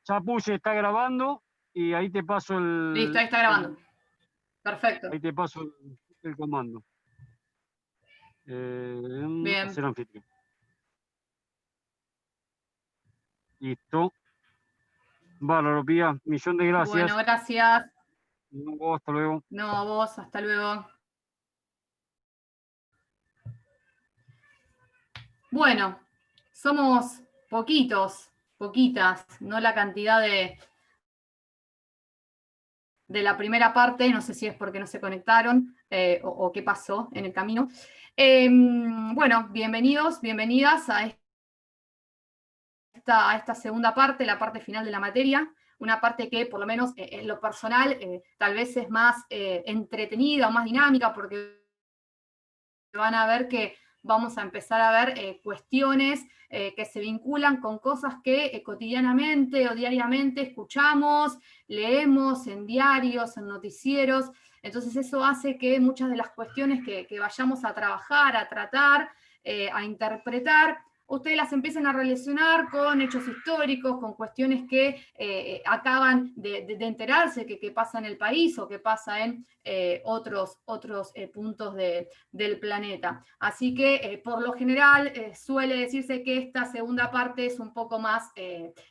Ya puse, está grabando y ahí te paso Listo, ahí está grabando. Perfecto. Ahí te paso el comando. Bien. Hacer anfitrión. Listo. Bárbaro, Pía. Millón de gracias. Bueno, gracias. No, hasta luego. No, a vos, hasta luego. Bueno, somos poquitas, no la cantidad de la primera parte, no sé si es porque no se conectaron o qué pasó en el camino. Bueno, bienvenidos, bienvenidas a esta segunda parte, la parte final de la materia, una parte que por lo menos en lo personal tal vez es más entretenida o más dinámica porque van a ver que vamos a empezar a ver cuestiones que se vinculan con cosas que cotidianamente o diariamente escuchamos, leemos en diarios, en noticieros. Entonces eso hace que muchas de las cuestiones que vayamos a trabajar, a tratar, a interpretar, ustedes las empiecen a relacionar con hechos históricos, con cuestiones que acaban de enterarse que pasa en el país o que pasa en otros puntos del planeta. Así que por lo general suele decirse que esta segunda parte es un poco más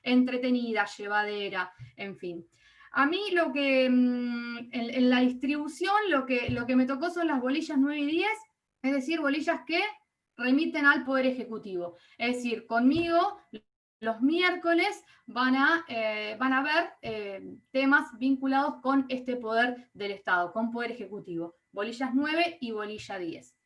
entretenida, llevadera, en fin. A mí lo que en la distribución lo que me tocó son las bolillas 9 y 10, es decir, bolillas que remiten al Poder Ejecutivo. Es decir, conmigo los miércoles van a ver temas vinculados con este poder del Estado, con Poder Ejecutivo. Bolillas 9 y bolilla 10.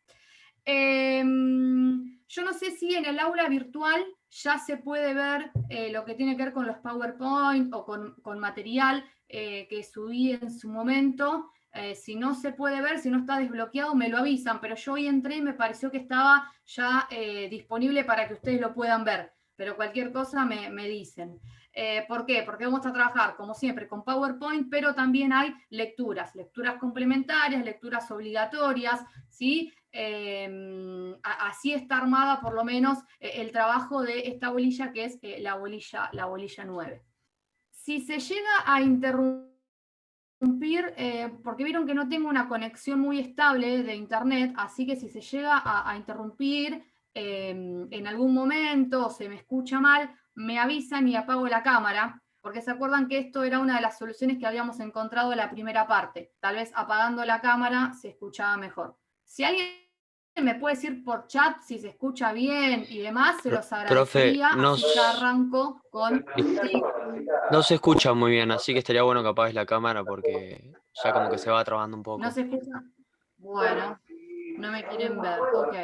Yo no sé si en el aula virtual ya se puede ver lo que tiene que ver con los PowerPoint o con material que subí en su momento. Si no se puede ver, si no está desbloqueado, me lo avisan, pero yo hoy entré y me pareció que estaba ya disponible para que ustedes lo puedan ver, pero cualquier cosa me dicen. ¿Por qué? Porque vamos a trabajar, como siempre, con PowerPoint, pero también hay lecturas complementarias, lecturas obligatorias, ¿sí? Así está armada por lo menos el trabajo de esta bolilla, que es la bolilla 9. Si se llega a interrumpir, porque vieron que no tengo una conexión muy estable de internet, así que si se llega a interrumpir en algún momento o se me escucha mal, me avisan y apago la cámara, porque se acuerdan que esto era una de las soluciones que habíamos encontrado en la primera parte. Tal vez apagando la cámara se escuchaba mejor. Si alguien me puede decir por chat si se escucha bien y demás, se los agradecería. Profe, así ya arranco con... Sí. no se escucha muy bien, así que estaría bueno que apagues la cámara porque ya como que se va trabando un poco. ¿No se escucha? Bueno, no me quieren ver, ok.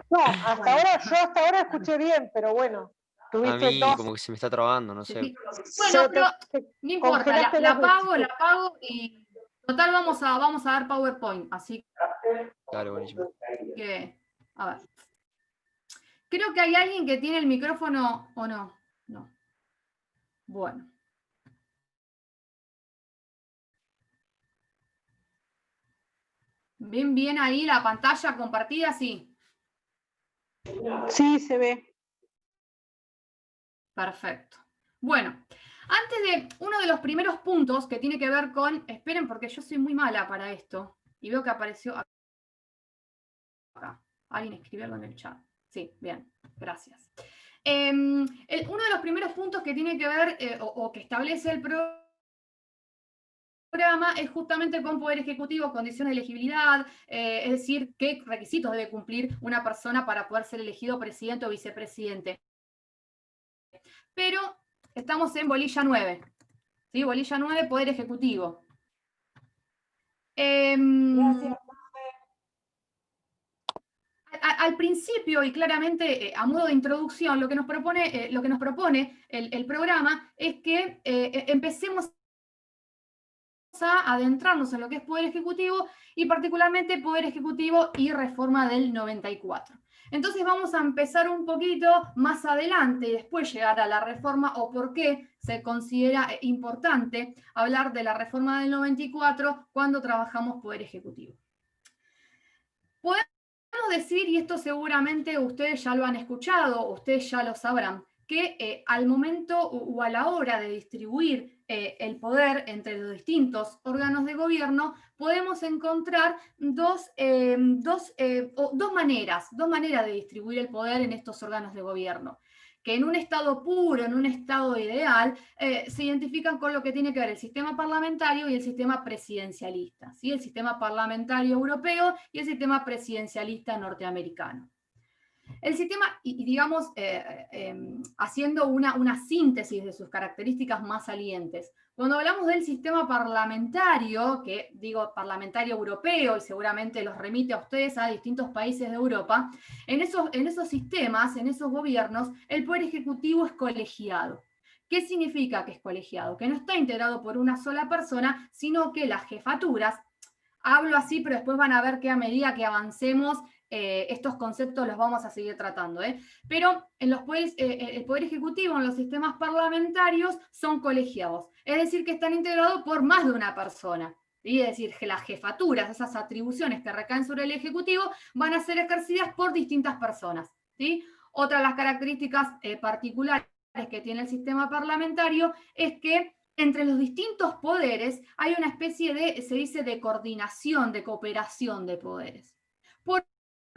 No, hasta ahora escuché bien, pero bueno, A tuviste mí dos. como que se me está trabando, no sé. Bueno, pero no importa, Congelaste la la apago y total vamos a dar PowerPoint, así Dale, buenísimo. que, a ver. Creo que hay alguien que tiene el micrófono o no. No. Bueno. Bien ahí la pantalla compartida, sí. Sí, se ve. Perfecto. Bueno, antes de uno de los primeros puntos que tiene que ver con, esperen porque yo soy muy mala para esto y veo que apareció acá. Alguien escribió algo en el chat. Sí, bien, gracias. Uno de los primeros puntos que tiene que ver o que establece el programa es justamente con Poder Ejecutivo, condiciones de elegibilidad, es decir, qué requisitos debe cumplir una persona para poder ser elegido presidente o vicepresidente. Pero estamos en bolilla 9, ¿sí? Bolilla 9, Poder Ejecutivo. Gracias. Al principio y claramente a modo de introducción, lo que nos propone el programa es que empecemos a adentrarnos en lo que es Poder Ejecutivo y particularmente Poder Ejecutivo y reforma del 94. Entonces vamos a empezar un poquito más adelante y después llegar a la reforma o por qué se considera importante hablar de la reforma del 94 cuando trabajamos Poder Ejecutivo. Podemos decir, y esto seguramente ustedes ya lo han escuchado, ustedes ya lo sabrán, que al momento o a la hora de distribuir el poder entre los distintos órganos de gobierno, podemos encontrar dos maneras de distribuir el poder en estos órganos de gobierno, que en un estado puro, en un estado ideal, se identifican con lo que tiene que ver el sistema parlamentario y el sistema presidencialista, ¿sí? El sistema parlamentario europeo y el sistema presidencialista norteamericano. El sistema, y digamos, haciendo una síntesis de sus características más salientes, cuando hablamos del sistema parlamentario, que digo parlamentario europeo y seguramente los remite a ustedes a distintos países de Europa, en esos sistemas, en esos gobiernos, el poder ejecutivo es colegiado. ¿Qué significa que es colegiado? Que no está integrado por una sola persona, sino que las jefaturas, hablo así, pero después van a ver que a medida que avancemos, estos conceptos los vamos a seguir tratando, pero en los poderes, el poder ejecutivo en los sistemas parlamentarios son colegiados, es decir, que están integrados por más de una persona. ¿Sí? Es decir, que las jefaturas, esas atribuciones que recaen sobre el ejecutivo, van a ser ejercidas por distintas personas. ¿Sí? Otra de las características particulares que tiene el sistema parlamentario es que entre los distintos poderes hay una especie de, se dice, de coordinación, de cooperación de poderes. Por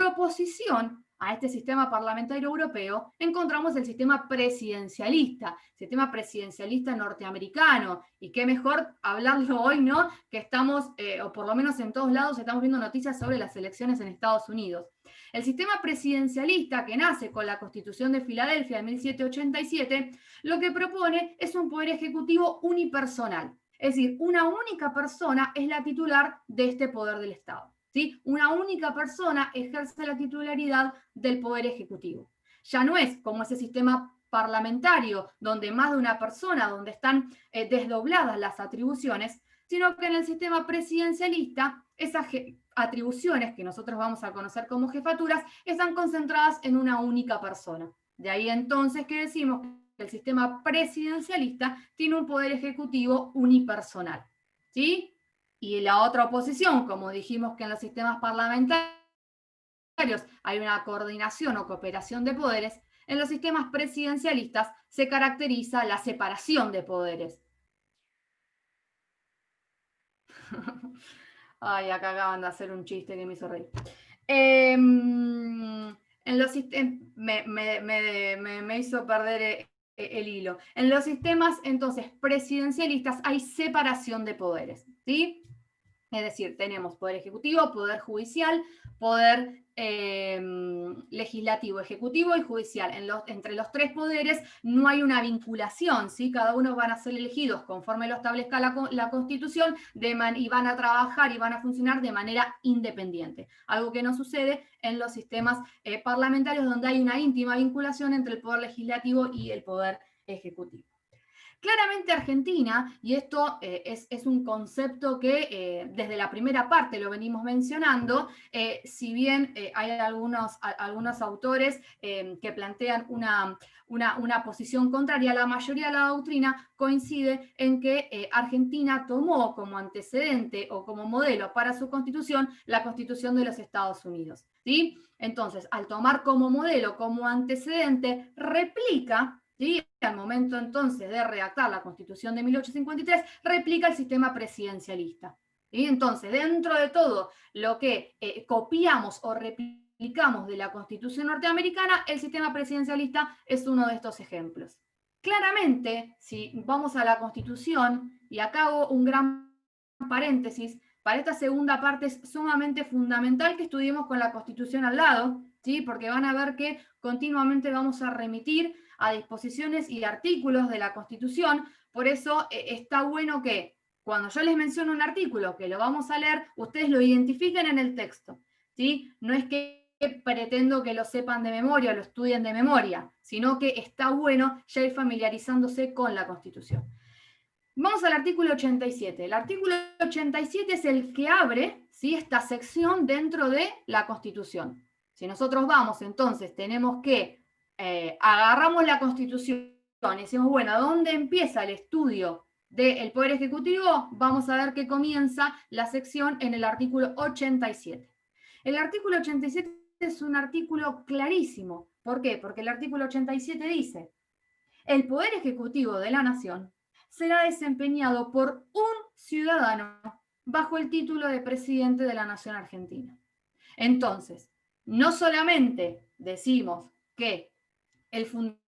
oposición a este sistema parlamentario europeo, encontramos el sistema presidencialista norteamericano, y qué mejor hablarlo hoy, ¿no? Que estamos, o por lo menos en todos lados, estamos viendo noticias sobre las elecciones en Estados Unidos. El sistema presidencialista, que nace con la Constitución de Filadelfia de 1787, lo que propone es un poder ejecutivo unipersonal, es decir, una única persona es la titular de este poder del Estado. ¿Sí? Una única persona ejerce la titularidad del poder ejecutivo. Ya no es como ese sistema parlamentario donde más de una persona, donde están desdobladas las atribuciones, sino que en el sistema presidencialista esas atribuciones que nosotros vamos a conocer como jefaturas están concentradas en una única persona. De ahí entonces que decimos que el sistema presidencialista tiene un poder ejecutivo unipersonal. ¿Sí? Y la otra oposición, como dijimos que en los sistemas parlamentarios hay una coordinación o cooperación de poderes, en los sistemas presidencialistas se caracteriza la separación de poderes. Ay, acá acaban de hacer un chiste que me hizo reír. Me hizo perder el hilo. En los sistemas, entonces, presidencialistas hay separación de poderes, ¿sí? Es decir, tenemos poder ejecutivo, poder judicial, poder legislativo, ejecutivo y judicial. Entre los tres poderes no hay una vinculación, ¿sí? Cada uno van a ser elegidos conforme lo establezca la Constitución y van a trabajar y van a funcionar de manera independiente. Algo que no sucede en los sistemas parlamentarios, donde hay una íntima vinculación entre el poder legislativo y el poder ejecutivo. Claramente Argentina, y esto es un concepto que desde la primera parte lo venimos mencionando, si bien hay algunos autores que plantean una posición contraria, la mayoría de la doctrina coincide en que Argentina tomó como antecedente o como modelo para su constitución la Constitución de los Estados Unidos. ¿Sí? Entonces, al tomar como modelo, como antecedente, replica, ¿sí? Al momento entonces de redactar la Constitución de 1853, replica el sistema presidencialista. Y entonces, dentro de todo lo que copiamos o replicamos de la Constitución norteamericana, el sistema presidencialista es uno de estos ejemplos. Claramente, si vamos a la Constitución, y acá hago un gran paréntesis, para esta segunda parte es sumamente fundamental que estudiemos con la Constitución al lado, ¿sí? Porque van a ver que continuamente vamos a remitir a disposiciones y artículos de la Constitución. Por eso está bueno que cuando yo les menciono un artículo que lo vamos a leer, ustedes lo identifiquen en el texto, ¿sí? No es que pretendo que lo sepan de memoria o lo estudien de memoria, sino que está bueno ya ir familiarizándose con la Constitución. Vamos al artículo 87. El artículo 87 es el que abre, ¿sí?, esta sección dentro de la Constitución. Si nosotros vamos, entonces tenemos que agarramos la Constitución y decimos, bueno, ¿dónde empieza el estudio del Poder Ejecutivo? Vamos a ver que comienza la sección en el artículo 87. El artículo 87 es un artículo clarísimo. ¿Por qué? Porque el artículo 87 dice, el poder ejecutivo de la nación será desempeñado por un ciudadano bajo el título de presidente de la nación argentina. Entonces, no solamente decimos que el fundamento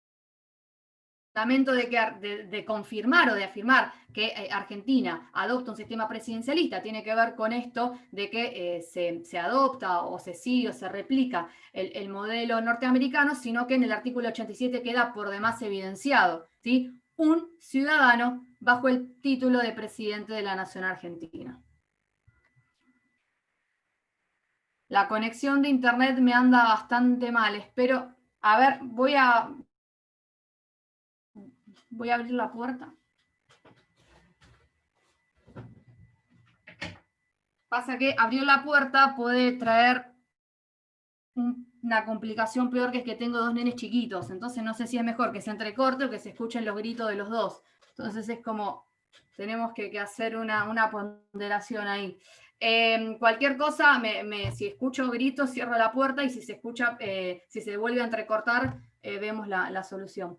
de confirmar o de afirmar que Argentina adopta un sistema presidencialista tiene que ver con esto de que se adopta o se sigue o se replica el modelo norteamericano, sino que en el artículo 87 queda por demás evidenciado, ¿sí? Un ciudadano bajo el título de presidente de la nación argentina. La conexión de internet me anda bastante mal, espero, a ver, voy a abrir la puerta. Pasa que abrir la puerta puede traer una complicación peor, que es que tengo dos nenes chiquitos, entonces no sé si es mejor que se entrecorte o que se escuchen los gritos de los dos. Entonces es como, tenemos que hacer una ponderación ahí. Cualquier cosa, si escucho gritos, cierro la puerta, y si se escucha, si se vuelve a entrecortar, vemos la solución.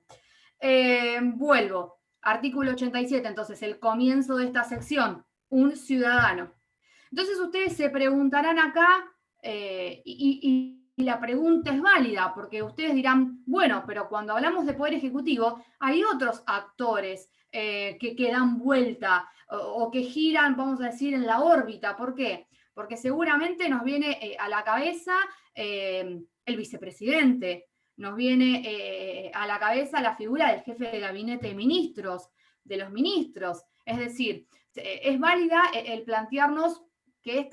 Vuelvo. Artículo 87, entonces, el comienzo de esta sección, un ciudadano. Entonces ustedes se preguntarán acá, y la pregunta es válida, porque ustedes dirán, bueno, pero cuando hablamos de poder ejecutivo, hay otros actores que dan vuelta o que giran, vamos a decir, en la órbita. ¿Por qué? Porque seguramente nos viene a la cabeza el vicepresidente, nos viene a la cabeza la figura del jefe de gabinete de ministros, de los ministros. Es decir, es válida el plantearnos que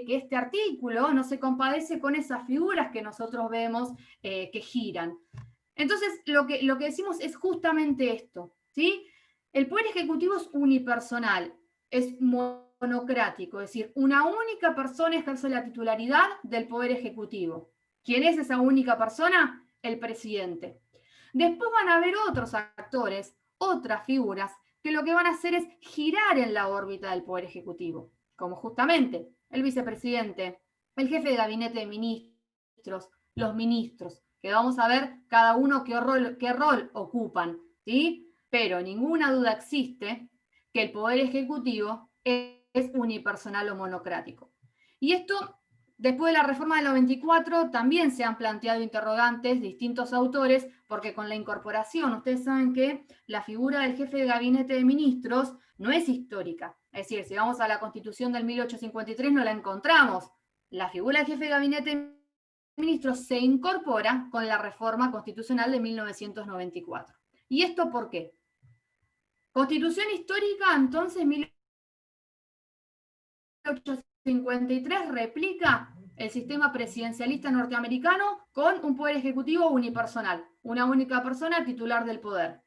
este artículo no se compadece con esas figuras que nosotros vemos que giran. Entonces, lo que decimos es justamente esto, ¿sí? El poder ejecutivo es unipersonal, es monocrático, es decir, una única persona ejerce la titularidad del poder ejecutivo. ¿Quién es esa única persona? El presidente. Después van a haber otros actores, otras figuras, que lo que van a hacer es girar en la órbita del poder ejecutivo, como justamente el vicepresidente, el jefe de gabinete de ministros, los ministros, que vamos a ver cada uno qué rol ocupan, ¿sí? Pero ninguna duda existe que el poder ejecutivo es unipersonal o monocrático. Y esto, después de la reforma del 94, también se han planteado interrogantes distintos autores, porque con la incorporación, ustedes saben que la figura del jefe de gabinete de ministros no es histórica. Es decir, si vamos a la Constitución del 1853 no la encontramos. La figura del jefe de gabinete de ministros se incorpora con la reforma constitucional de 1994. ¿Y esto por qué? Constitución histórica, entonces, 1853 replica el sistema presidencialista norteamericano con un poder ejecutivo unipersonal, una única persona titular del poder.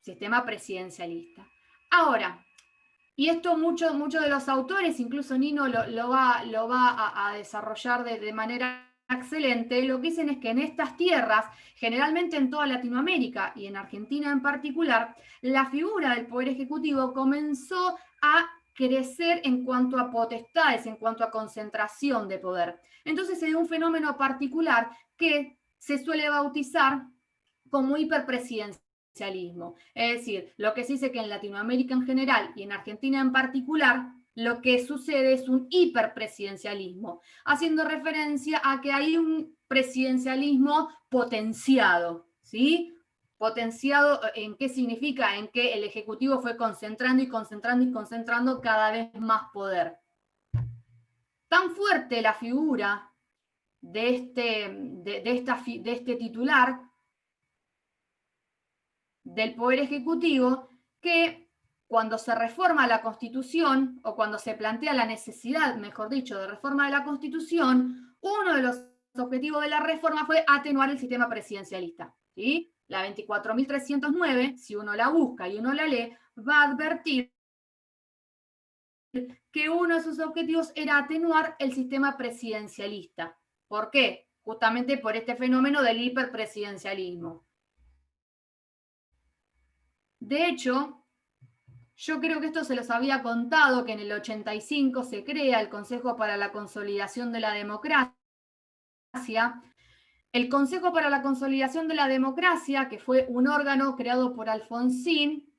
Sistema presidencialista. Ahora, y esto muchos de los autores, incluso Nino lo va a desarrollar de manera excelente, lo que dicen es que en estas tierras, generalmente en toda Latinoamérica y en Argentina en particular, la figura del poder ejecutivo comenzó a crecer en cuanto a potestades, en cuanto a concentración de poder. Entonces se dio un fenómeno particular que se suele bautizar como hiperpresidencialismo. Es decir, lo que se dice que en Latinoamérica en general y en Argentina en particular, lo que sucede es un hiperpresidencialismo, haciendo referencia a que hay un presidencialismo potenciado, ¿sí? Potenciado, ¿en qué significa? En que el Ejecutivo fue concentrando y concentrando y concentrando cada vez más poder. Tan fuerte la figura de este titular del Poder Ejecutivo, que cuando se reforma la Constitución, o cuando se plantea la necesidad, mejor dicho, de reforma de la Constitución, uno de los objetivos de la reforma fue atenuar el sistema presidencialista, ¿sí? La 24.309, si uno la busca y uno la lee, va a advertir que uno de sus objetivos era atenuar el sistema presidencialista. ¿Por qué? Justamente por este fenómeno del hiperpresidencialismo. De hecho, yo creo que esto se los había contado, que en el 85 se crea el Consejo para la Consolidación de la Democracia, El Consejo para la Consolidación de la Democracia, que fue un órgano creado por Alfonsín,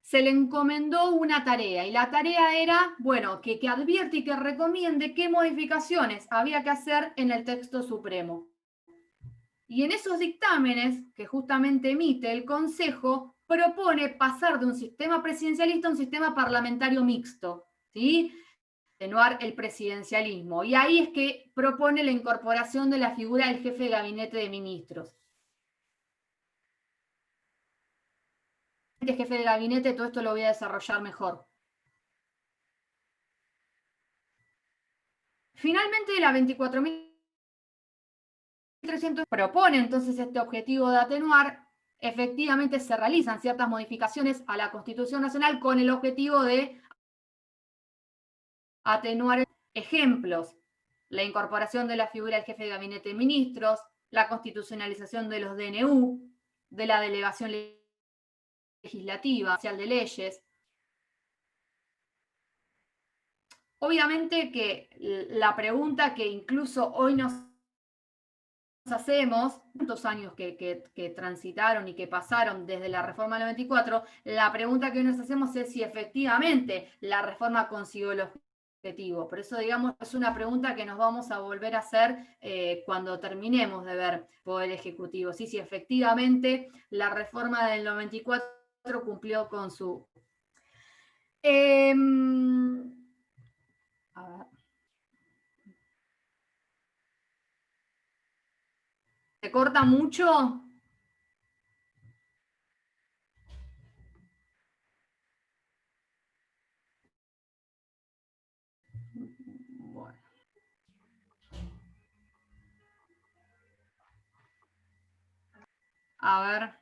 se le encomendó una tarea, y la tarea era, bueno, que advierte y que recomiende qué modificaciones había que hacer en el texto supremo. Y en esos dictámenes que justamente emite el Consejo, propone pasar de un sistema presidencialista a un sistema parlamentario mixto, ¿sí? Atenuar el presidencialismo. Y ahí es que propone la incorporación de la figura del jefe de gabinete de ministros. Jefe de gabinete, todo esto lo voy a desarrollar mejor. Finalmente, la 24.300 propone entonces este objetivo de atenuar. Efectivamente se realizan ciertas modificaciones a la Constitución Nacional con el objetivo de atenuar ejemplos: la incorporación de la figura del jefe de gabinete de ministros, la constitucionalización de los DNU, de la delegación legislativa, de leyes. Obviamente que la pregunta que incluso hoy nos hacemos, tantos años que transitaron y que pasaron desde la reforma del 94, la pregunta que hoy nos hacemos es si efectivamente la reforma consiguió el objetivo. Por eso, digamos, es una pregunta que nos vamos a volver a hacer cuando terminemos de ver Poder Ejecutivo. Sí, si efectivamente la reforma del 94 cumplió con su... a ver. ¿Se corta mucho? Bueno. A ver.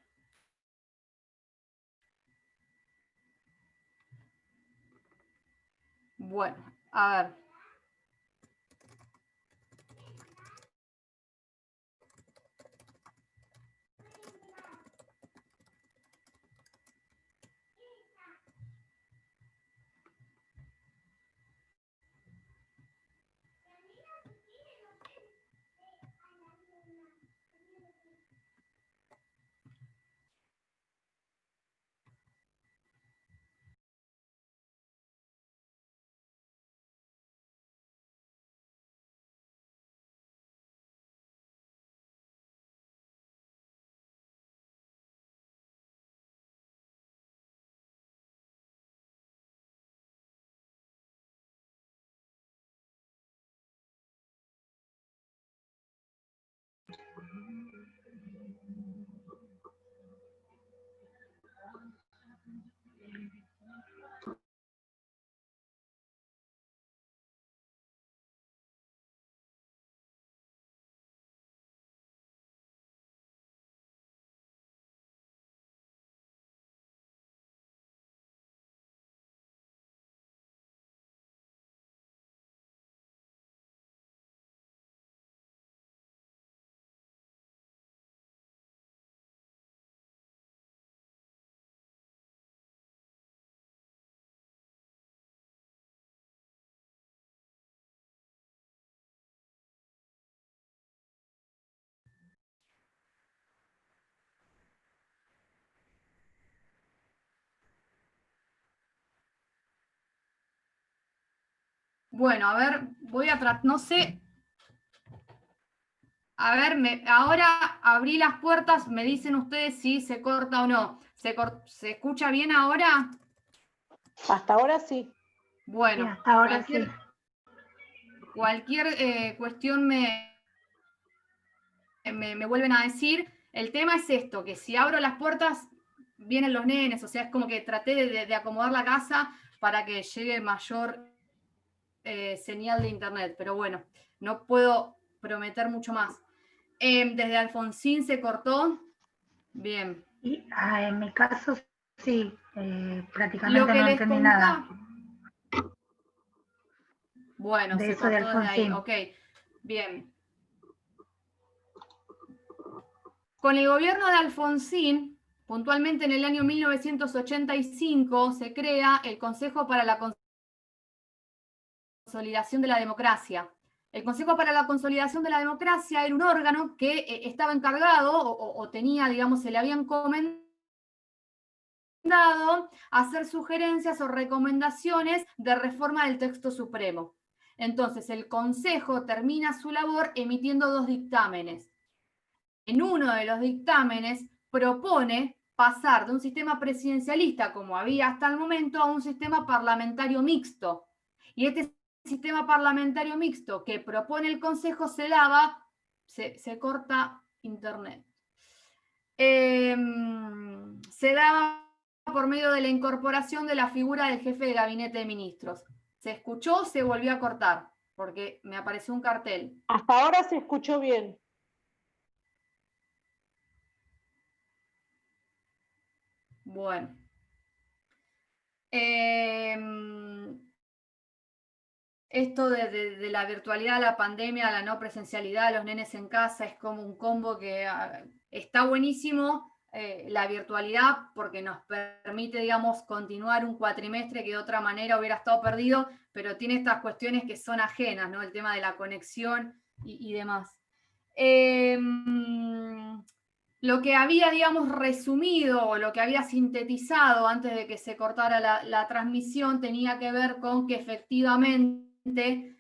Bueno, a ver. Bueno, a ver, voy a tratar, no sé. A ver, ahora abrí las puertas, me dicen ustedes si se corta o no. ¿Se escucha bien ahora? Hasta ahora sí. Bueno, Sí, hasta ahora sí. Cualquier cuestión me vuelven a decir. El tema es esto, que si abro las puertas, vienen los nenes, o sea, es como que traté de acomodar la casa para que llegue mayor señal de internet, pero bueno, no puedo prometer mucho más. Desde Alfonsín se cortó. Bien. Y, en mi caso, sí, Lo prácticamente que no les entendí nada bueno, de se eso de cortó desde ahí. Alfonsín. Ok, bien. Con el gobierno de Alfonsín, puntualmente en el año 1985, se crea el Consejo para la Consolidación de la Democracia. El Consejo para la Consolidación de la Democracia era un órgano que estaba encargado o tenía, digamos, se le había encomendado hacer sugerencias o recomendaciones de reforma del texto supremo. Entonces, el Consejo termina su labor emitiendo 2 dictámenes. En uno de los dictámenes propone pasar de un sistema presidencialista, como había hasta el momento, a un sistema parlamentario mixto. Y este sistema parlamentario mixto que propone el Consejo se corta internet. Se daba por medio de la incorporación de la figura del jefe de gabinete de ministros. ¿Se escuchó o se volvió a cortar? Porque me apareció un cartel. Hasta ahora se escuchó bien. Bueno. Esto de la virtualidad, la pandemia, la no presencialidad, los nenes en casa, es como un combo que está buenísimo. La virtualidad porque nos permite, digamos, continuar un cuatrimestre que de otra manera hubiera estado perdido, pero tiene estas cuestiones que son ajenas, ¿no? El tema de la conexión y demás. Lo que había, digamos, resumido o lo que había sintetizado antes de que se cortara la transmisión tenía que ver con que efectivamente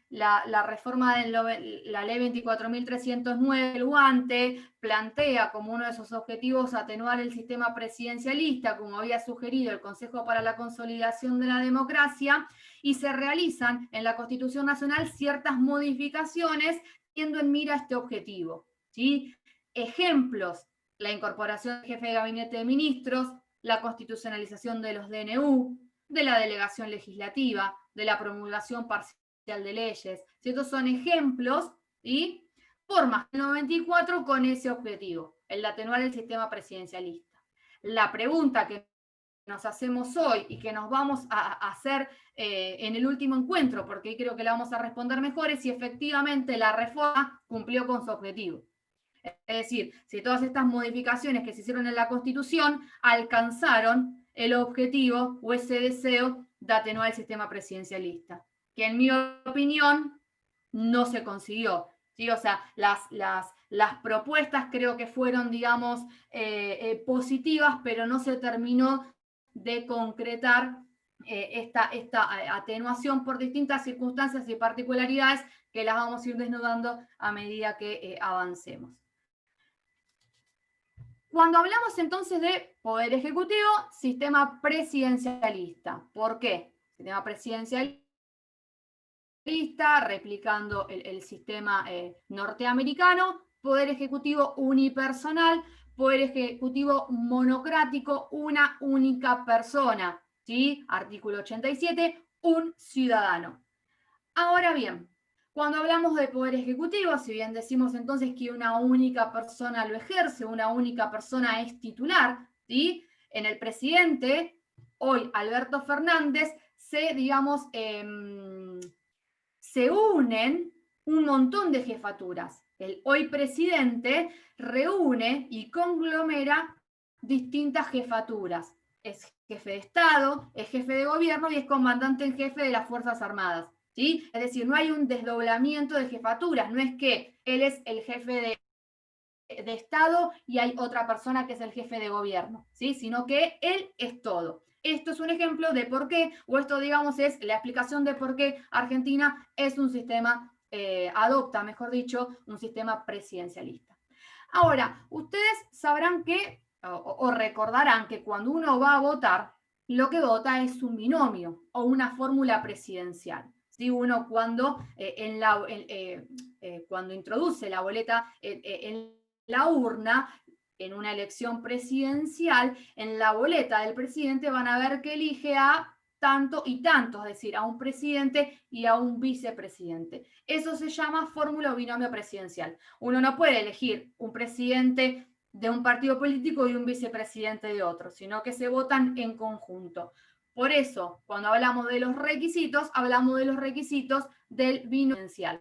la reforma de la ley 24.309 del guante plantea como uno de sus objetivos atenuar el sistema presidencialista, como había sugerido el Consejo para la Consolidación de la Democracia, y se realizan en la Constitución Nacional ciertas modificaciones teniendo en mira este objetivo, ¿sí? Ejemplos: la incorporación del jefe de gabinete de ministros, la constitucionalización de los DNU, de la delegación legislativa, de la promulgación parcial de leyes. Estos son ejemplos y formas del 94 con ese objetivo, el de atenuar el sistema presidencialista. La pregunta que nos hacemos hoy y que nos vamos a hacer en el último encuentro, porque ahí creo que la vamos a responder mejor, es si efectivamente la reforma cumplió con su objetivo. Es decir, si todas estas modificaciones que se hicieron en la Constitución alcanzaron el objetivo o ese deseo de atenuar el sistema presidencialista, que en mi opinión no se consiguió. ¿Sí? O sea, las propuestas creo que fueron, digamos, positivas, pero no se terminó de concretar esta atenuación por distintas circunstancias y particularidades que las vamos a ir desnudando a medida que avancemos. Cuando hablamos entonces de poder ejecutivo, sistema presidencialista. ¿Por qué? Sistema presidencialista, replicando el sistema norteamericano, poder ejecutivo unipersonal, poder ejecutivo monocrático, una única persona, ¿sí? Artículo 87, un ciudadano. Ahora bien, cuando hablamos de poder ejecutivo, si bien decimos entonces que una única persona lo ejerce, una única persona es titular, ¿sí? En el presidente, hoy Alberto Fernández, se unen un montón de jefaturas. El hoy presidente reúne y conglomera distintas jefaturas. Es jefe de Estado, es jefe de gobierno y es comandante en jefe de las Fuerzas Armadas. ¿Sí? Es decir, no hay un desdoblamiento de jefaturas, no es que él es el jefe de Estado y hay otra persona que es el jefe de gobierno, ¿sí? Sino que él es todo. Esto es un ejemplo de por qué, o esto, digamos, es la explicación de por qué Argentina es un sistema, adopta, mejor dicho, un sistema presidencialista. Ahora, ustedes sabrán que, o recordarán que cuando uno va a votar, lo que vota es un binomio o una fórmula presidencial. ¿Sí? Uno cuando introduce la boleta en la urna, en una elección presidencial, en la boleta del presidente van a ver que elige a tanto y tanto, es decir, a un presidente y a un vicepresidente. Eso se llama fórmula o binomio presidencial. Uno no puede elegir un presidente de un partido político y un vicepresidente de otro, sino que se votan en conjunto. Por eso, cuando hablamos de los requisitos, hablamos de los requisitos del binomio presidencial.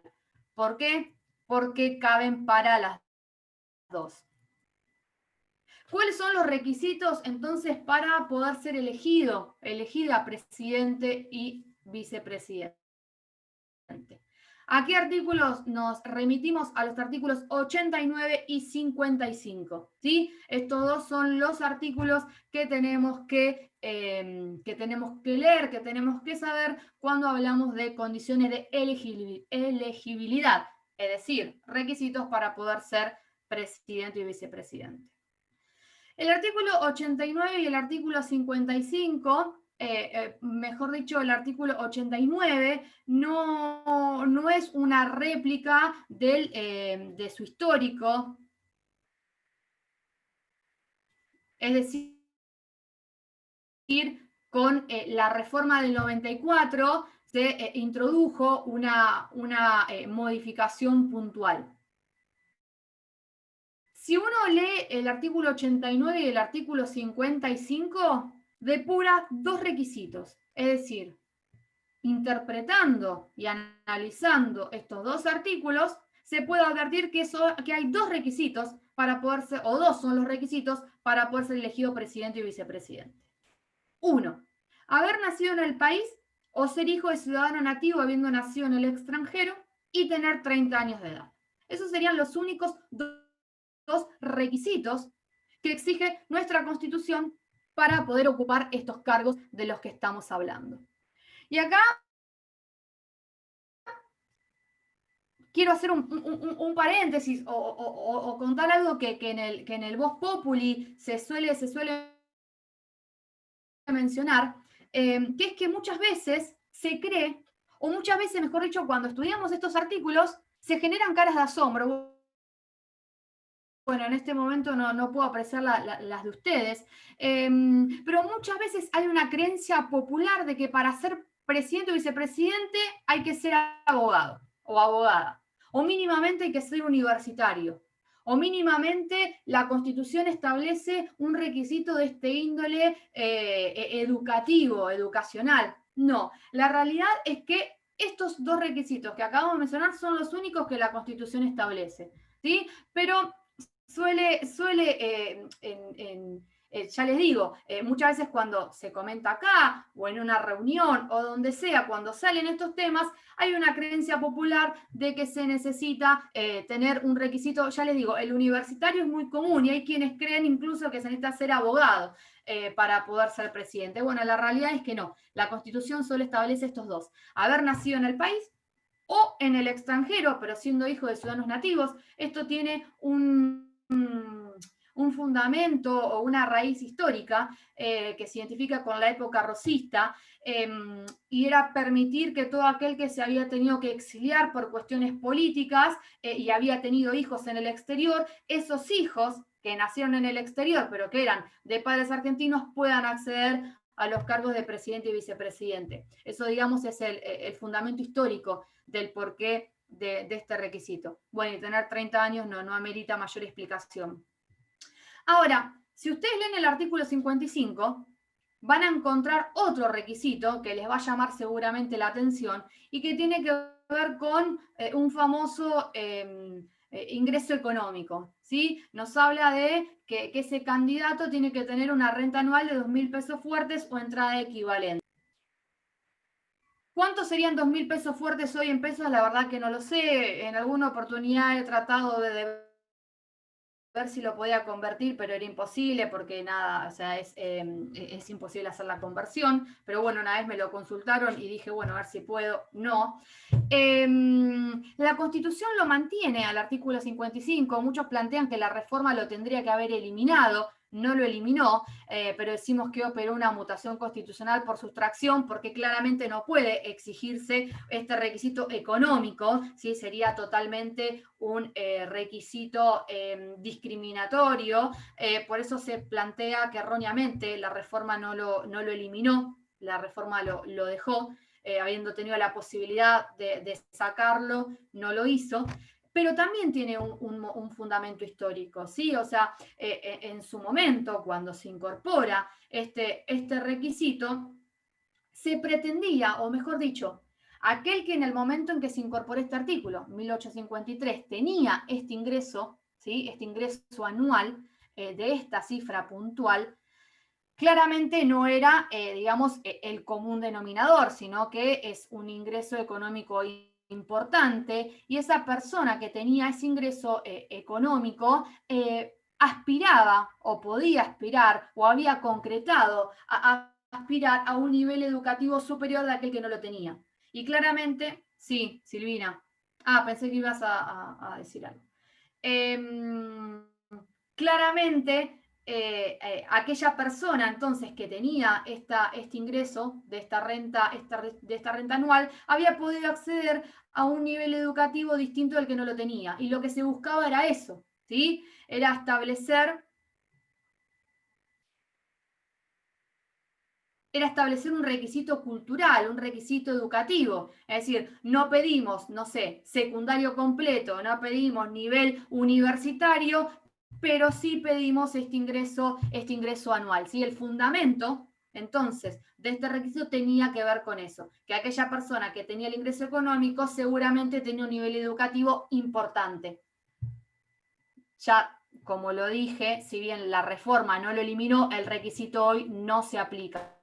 ¿Por qué? Porque caben para las dos. ¿Cuáles son los requisitos entonces para poder ser elegida presidente y vicepresidente? ¿A qué artículos nos remitimos? A los artículos 89 y 55, ¿sí? Estos dos son los artículos que tenemos que leer, que tenemos que saber cuando hablamos de condiciones de elegibilidad, es decir, requisitos para poder ser presidente y vicepresidente. El artículo 89 y el artículo 55, mejor dicho, el artículo 89 no es una réplica de su histórico, es decir, con la reforma del 94 se introdujo una modificación puntual. Si uno lee el artículo 89 y el artículo 55, depura dos requisitos, es decir, interpretando y analizando estos dos artículos, se puede advertir que hay dos requisitos para poder ser, o dos son los requisitos para poder ser elegido presidente y vicepresidente. Uno, haber nacido en el país o ser hijo de ciudadano nativo habiendo nacido en el extranjero y tener 30 años de edad. Esos serían los únicos dos requisitos que exige nuestra Constitución para poder ocupar estos cargos de los que estamos hablando. Y acá quiero hacer un paréntesis o contar algo que en el Vox Populi se suele mencionar, que es que muchas veces se cree, o muchas veces, mejor dicho, cuando estudiamos estos artículos, se generan caras de asombro. Bueno, en este momento no puedo apreciar las de ustedes, pero muchas veces hay una creencia popular de que para ser presidente o vicepresidente hay que ser abogado o abogada, o mínimamente hay que ser universitario, o mínimamente la Constitución establece un requisito de este índole educativo, educacional. No, la realidad es que estos dos requisitos que acabamos de mencionar son los únicos que la Constitución establece, ¿sí? Pero ya les digo, muchas veces cuando se comenta acá o en una reunión o donde sea, cuando salen estos temas, hay una creencia popular de que se necesita tener un requisito, ya les digo, el universitario es muy común y hay quienes creen incluso que se necesita ser abogado para poder ser presidente. Bueno, la realidad es que no, la Constitución solo establece estos dos: haber nacido en el país o en el extranjero, pero siendo hijo de ciudadanos nativos. Esto tiene un fundamento o una raíz histórica que se identifica con la época rosista, y era permitir que todo aquel que se había tenido que exiliar por cuestiones políticas y había tenido hijos en el exterior, esos hijos que nacieron en el exterior pero que eran de padres argentinos puedan acceder a los cargos de presidente y vicepresidente. Eso, digamos, es el fundamento histórico del porqué de este requisito. Bueno, y tener 30 años no amerita mayor explicación. Ahora, si ustedes leen el artículo 55, van a encontrar otro requisito que les va a llamar seguramente la atención y que tiene que ver con un famoso ingreso económico, ¿sí? Nos habla de que ese candidato tiene que tener una renta anual de 2.000 pesos fuertes o entrada equivalente. ¿Cuántos serían 2.000 pesos fuertes hoy en pesos? La verdad que no lo sé. En alguna oportunidad he tratado de ver si lo podía convertir, pero era imposible porque nada, o sea, es imposible hacer la conversión. Pero bueno, una vez me lo consultaron y dije, bueno, a ver si puedo. No. La Constitución lo mantiene al artículo 55. Muchos plantean que la reforma lo tendría que haber eliminado. No lo eliminó, pero decimos que operó una mutación constitucional por sustracción, porque claramente no puede exigirse este requisito económico, ¿sí? Sería totalmente un requisito discriminatorio, por eso se plantea que erróneamente la reforma no lo eliminó, la reforma lo dejó, habiendo tenido la posibilidad de sacarlo, no lo hizo. Pero también tiene un fundamento histórico, ¿sí? O sea, en su momento, cuando se incorpora este requisito, se pretendía, o mejor dicho, aquel que en el momento en que se incorporó este artículo, 1853, tenía este ingreso, ¿sí? Este ingreso anual de esta cifra puntual, claramente no era, digamos, el común denominador, sino que es un ingreso económico importante y esa persona que tenía ese ingreso económico aspiraba o podía aspirar o había concretado a aspirar a un nivel educativo superior de aquel que no lo tenía. Y claramente, sí, Silvina. Pensé que ibas a decir algo. Claramente, aquella persona entonces que tenía este ingreso de esta renta anual había podido acceder a un nivel educativo distinto del que no lo tenía. Y lo que se buscaba era eso, ¿sí? Era establecer un requisito cultural, un requisito educativo. Es decir, no pedimos, no sé, secundario completo, no pedimos nivel universitario, pero sí pedimos este ingreso anual. ¿Sí? El fundamento, entonces, de este requisito tenía que ver con eso, que aquella persona que tenía el ingreso económico seguramente tenía un nivel educativo importante. Ya, como lo dije, si bien la reforma no lo eliminó, el requisito hoy no se aplica.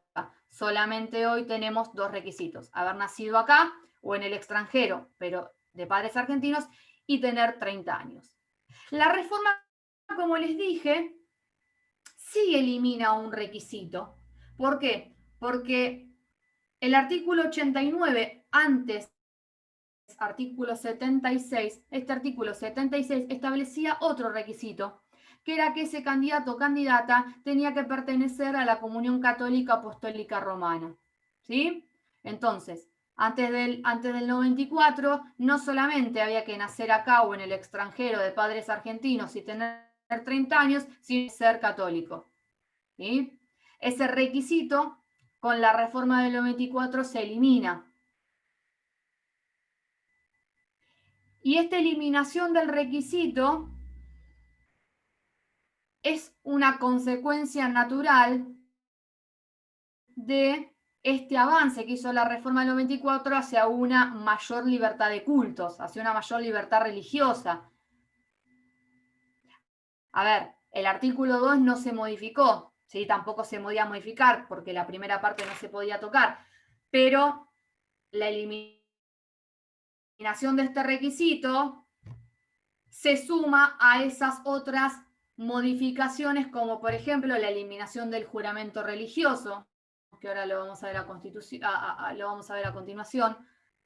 Solamente hoy tenemos dos requisitos: haber nacido acá o en el extranjero, pero de padres argentinos, y tener 30 años. La reforma, como les dije, sí elimina un requisito. ¿Por qué? Porque el artículo 89, antes artículo 76, este artículo 76 establecía otro requisito, que era que ese candidato o candidata tenía que pertenecer a la Comunión Católica Apostólica Romana. ¿Sí? Entonces, antes del 94, no solamente había que nacer acá o en el extranjero de padres argentinos y tener 30 años, sino ser católico. ¿Sí? Ese requisito, con la reforma del 94, se elimina. Y esta eliminación del requisito es una consecuencia natural de este avance que hizo la reforma del 94 hacia una mayor libertad de cultos, hacia una mayor libertad religiosa. A ver, el artículo 2 no se modificó, ¿sí? Tampoco se podía modificar porque la primera parte no se podía tocar, pero la eliminación de este requisito se suma a esas otras modificaciones, como por ejemplo la eliminación del juramento religioso, que ahora lo vamos a ver lo vamos a ver a continuación,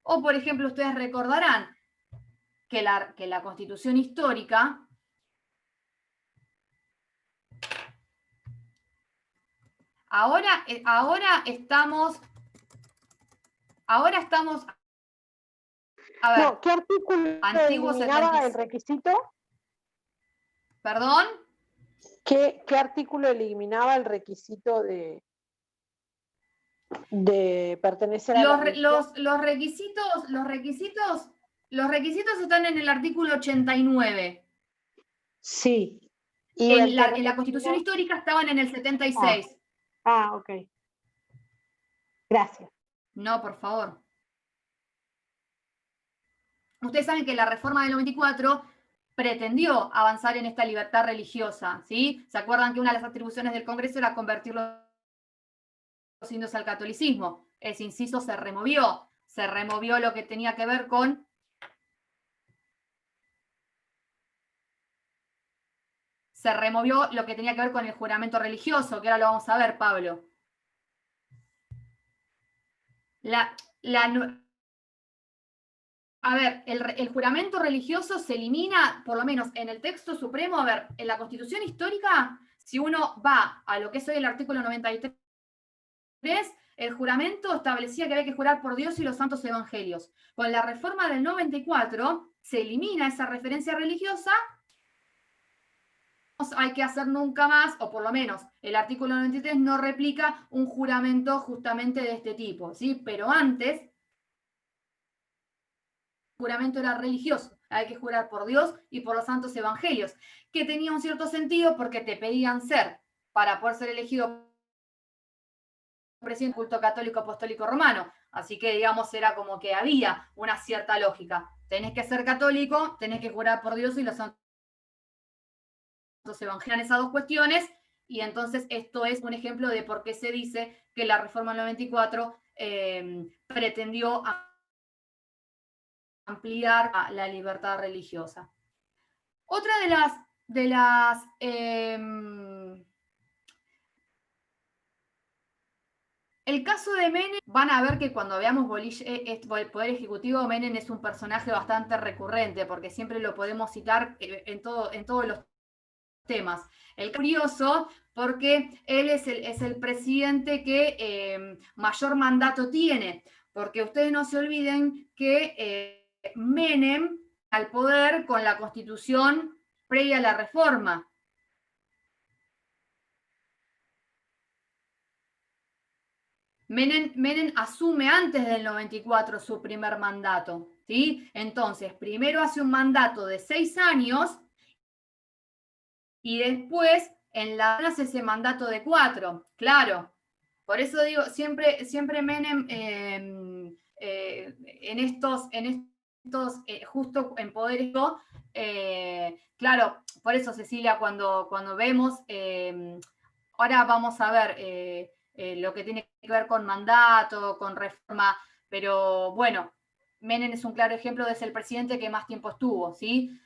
o por ejemplo ustedes recordarán que la Constitución histórica ahora estamos a ver, No, ¿qué artículo antiguo eliminaba 76. el requisito? ¿Perdón? ¿Qué artículo eliminaba el requisito de pertenecer a la religión? Los requisitos están en el artículo 89. Sí. Y En el que la Constitución eliminó- histórica estaban en el 76. ok. Gracias. No, por favor. Ustedes saben que la reforma del 94 pretendió avanzar en esta libertad religiosa, ¿sí? ¿Se acuerdan que una de las atribuciones del Congreso era convertir los indios al catolicismo? Ese inciso se removió lo que tenía que ver con el juramento religioso, que ahora lo vamos a ver, Pablo. A ver, el juramento religioso se elimina, por lo menos en el texto supremo. A ver, en la Constitución histórica, si uno va a lo que es hoy el artículo 93, el juramento establecía que había que jurar por Dios y los santos evangelios. Con la reforma del 94 se elimina esa referencia religiosa. Hay que hacer nunca más, o por lo menos el artículo 93 no replica un juramento justamente de este tipo, ¿sí? Pero antes, el juramento era religioso. Hay que jurar por Dios y por los santos evangelios, que tenía un cierto sentido porque te pedían ser, para poder ser elegido presidente, culto católico apostólico romano. Así que, digamos, era como que había una cierta lógica. Tenés que ser católico, tenés que jurar por Dios y los santos evangelios. Esas dos cuestiones, y entonces esto es un ejemplo de por qué se dice que la reforma del 94 pretendió ampliar la libertad religiosa. Otra el caso de Menem, van a ver que cuando veamos el Poder Ejecutivo, Menem es un personaje bastante recurrente, porque siempre lo podemos citar en todos los temas. El curioso, porque él es el presidente que mayor mandato tiene, porque ustedes no se olviden que Menem al poder con la Constitución previa a la reforma. Menem asume antes del 94 su primer mandato, ¿sí? Entonces, primero hace un mandato de 6 años y después en la hace ese mandato de 4, claro. Por eso digo, siempre Menem en estos justo en poder, claro, por eso Cecilia, cuando vemos, ahora vamos a ver lo que tiene que ver con mandato, con reforma, pero bueno, Menem es un claro ejemplo de ser el presidente que más tiempo estuvo, ¿sí?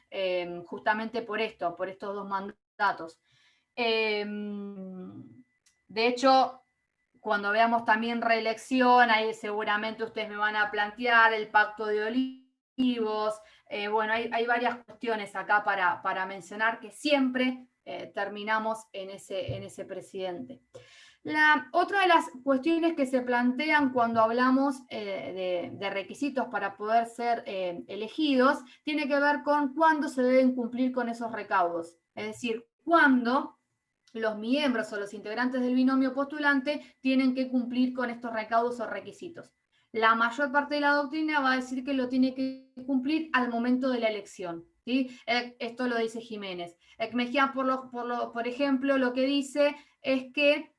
Justamente por estos dos mandatos. De hecho, cuando veamos también reelección, ahí seguramente ustedes me van a plantear el pacto de Olivos. Bueno, hay varias cuestiones acá para mencionar que siempre terminamos en ese presidente. Otra de las cuestiones que se plantean cuando hablamos de requisitos para poder ser elegidos tiene que ver con cuándo se deben cumplir con esos recaudos. Es decir, cuándo los miembros o los integrantes del binomio postulante tienen que cumplir con estos recaudos o requisitos. La mayor parte de la doctrina va a decir que lo tiene que cumplir al momento de la elección, ¿sí? Esto lo dice Jiménez. Mejía, por ejemplo, lo que dice es que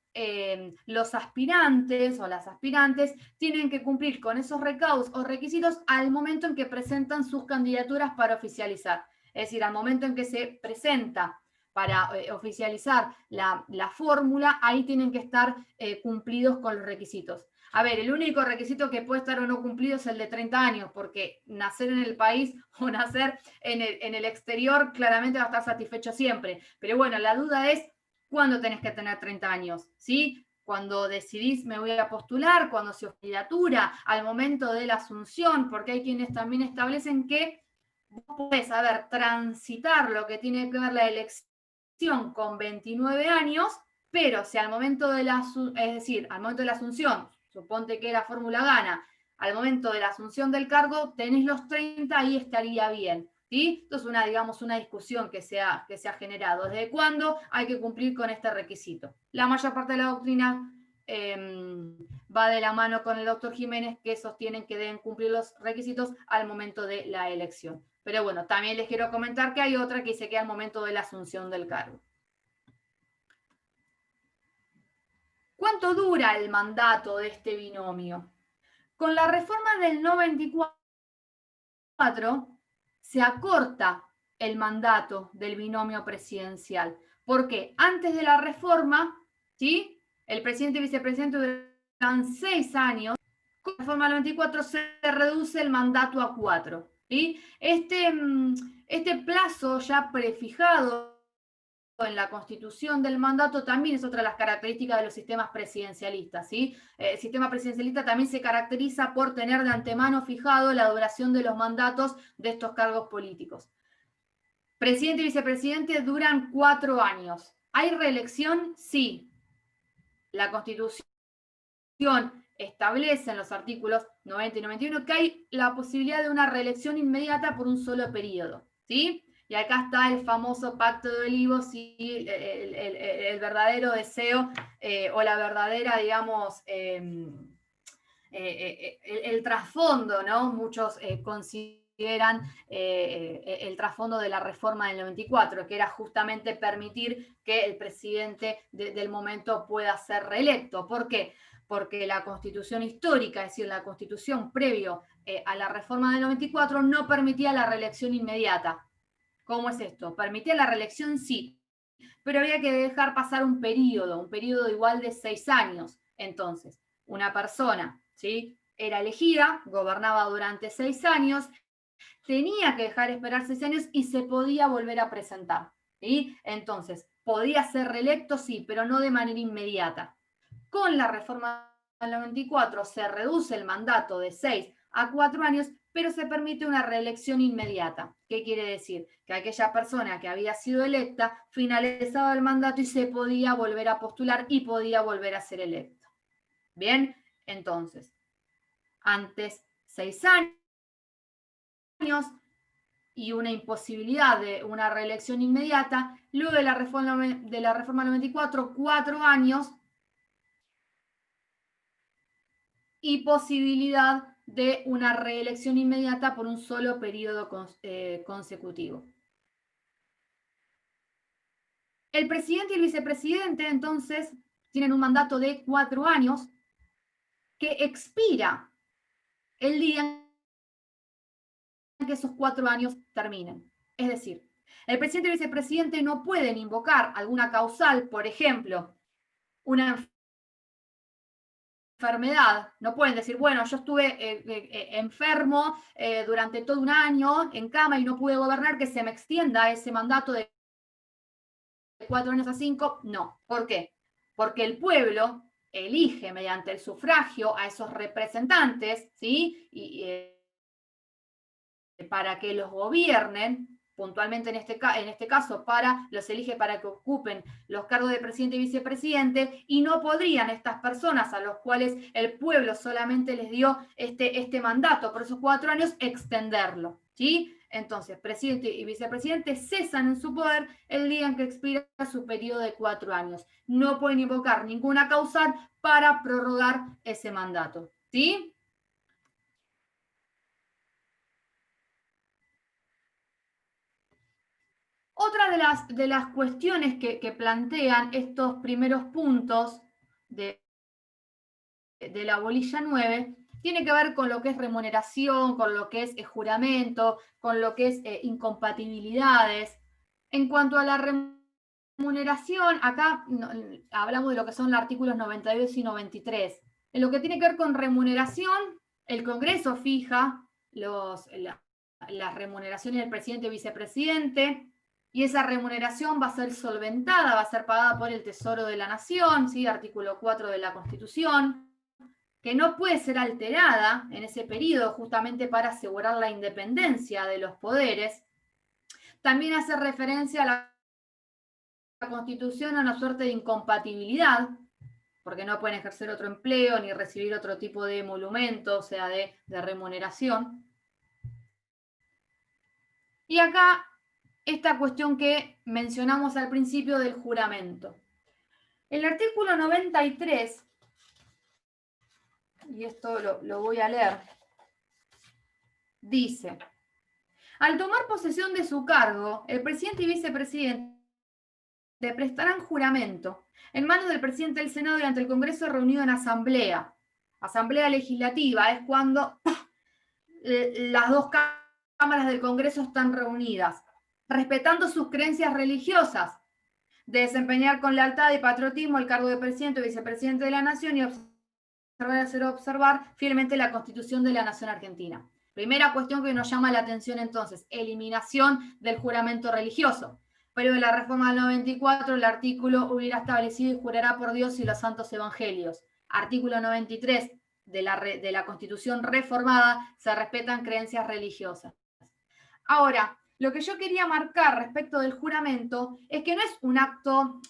los aspirantes o las aspirantes tienen que cumplir con esos recaudos o requisitos al momento en que presentan sus candidaturas para oficializar. Es decir, al momento en que se presenta para oficializar la fórmula, ahí tienen que estar cumplidos con los requisitos. A ver, el único requisito que puede estar o no cumplido es el de 30 años, porque nacer en el país o nacer en el exterior claramente va a estar satisfecho siempre. Pero bueno, la duda es cuándo tenés que tener 30 años, ¿sí? Cuando decidís me voy a postular, cuando se candidatura, al momento de la asunción, porque hay quienes también establecen que vos podés saber transitar lo que tiene que ver la elección con 29 años, pero si al momento de la asunción, suponte que la fórmula gana, al momento de la asunción del cargo tenés los 30, ahí estaría bien. ¿Sí? Esto es una discusión que se ha generado. ¿Desde cuándo hay que cumplir con este requisito? La mayor parte de la doctrina va de la mano con el doctor Jiménez, que sostienen que deben cumplir los requisitos al momento de la elección. Pero bueno, también les quiero comentar que hay otra que dice que al momento de la asunción del cargo. ¿Cuánto dura el mandato de este binomio? Con la reforma del 94 se acorta el mandato del binomio presidencial. Porque antes de la reforma, ¿sí? El presidente y vicepresidente duran 6 años. Con la reforma del 94 se reduce el mandato a 4. ¿Sí? Este plazo ya prefijado en la constitución del mandato también es otra de las características de los sistemas presidencialistas, ¿sí? El sistema presidencialista también se caracteriza por tener de antemano fijado la duración de los mandatos de estos cargos políticos. Presidente y vicepresidente duran 4 años. ¿Hay reelección? Sí. La Constitución establece en los artículos 90 y 91 que hay la posibilidad de una reelección inmediata por un solo periodo, ¿sí? Y acá está el famoso pacto de Olivos y el verdadero deseo o la verdadera, digamos, el trasfondo, ¿no? Muchos consideran el trasfondo de la reforma del 94, que era justamente permitir que el presidente del momento pueda ser reelecto. ¿Por qué? Porque la constitución histórica, es decir, la constitución previo a la reforma del 94, no permitía la reelección inmediata. ¿Cómo es esto? Permitía la reelección, sí, pero había que dejar pasar un periodo igual de 6 años. Entonces, una persona, ¿sí? Era elegida, gobernaba durante 6 años, tenía que dejar esperar 6 años y se podía volver a presentar. ¿Sí? Entonces, podía ser reelecto, sí, pero no de manera inmediata. Con la reforma del 94 se reduce el mandato de 6 a 4 años, pero se permite una reelección inmediata. ¿Qué quiere decir? Que aquella persona que había sido electa finalizaba el mandato y se podía volver a postular y podía volver a ser electo. Bien, entonces, antes 6 años y una imposibilidad de una reelección inmediata, luego de la reforma 94, 4 años y posibilidad de una reelección inmediata por un solo periodo consecutivo. El presidente y el vicepresidente, entonces, tienen un mandato de 4 años que expira el día en que esos 4 años terminen. Es decir, el presidente y el vicepresidente no pueden invocar alguna causal, por ejemplo, una enfermedad. No pueden decir, bueno, yo estuve enfermo durante todo un año en cama y no pude gobernar, que se me extienda ese mandato de 4 años a 5. No. ¿Por qué? Porque el pueblo elige mediante el sufragio a esos representantes, ¿sí? Para que los gobiernen, puntualmente en este caso, los elige para que ocupen los cargos de presidente y vicepresidente, y no podrían estas personas a los cuales el pueblo solamente les dio este mandato por esos 4 años, extenderlo, ¿sí? Entonces, presidente y vicepresidente cesan en su poder el día en que expira su periodo de 4 años. No pueden invocar ninguna causal para prorrogar ese mandato, ¿sí? Otra de las cuestiones que plantean estos primeros puntos de la bolilla 9 tiene que ver con lo que es remuneración, con lo que es juramento, con lo que es incompatibilidades. En cuanto a la remuneración, acá hablamos de lo que son los artículos 92 y 93. En lo que tiene que ver con remuneración, el Congreso fija las remuneraciones del presidente y vicepresidente, y esa remuneración va a ser solventada, va a ser pagada por el Tesoro de la Nación, ¿sí? Artículo 4 de la Constitución, que no puede ser alterada en ese periodo justamente para asegurar la independencia de los poderes. También hace referencia a la Constitución a una suerte de incompatibilidad, porque no pueden ejercer otro empleo ni recibir otro tipo de emolumento, o sea, de remuneración. Y acá esta cuestión que mencionamos al principio del juramento. El artículo 93, y esto lo voy a leer, dice: al tomar posesión de su cargo, el presidente y vicepresidente prestarán juramento en manos del presidente del Senado y ante el Congreso reunido en asamblea. Asamblea legislativa es cuando las dos cámaras del Congreso están reunidas, respetando sus creencias religiosas, de desempeñar con lealtad y patriotismo el cargo de presidente o vicepresidente de la Nación y hacer observar fielmente la Constitución de la Nación Argentina. Primera cuestión que nos llama la atención entonces, eliminación del juramento religioso. Pero en la reforma del 94 el artículo hubiera establecido y jurará por Dios y los santos evangelios. Artículo 93 de la Constitución reformada, se respetan creencias religiosas. Ahora, lo que yo quería marcar respecto del juramento es que no es un acto,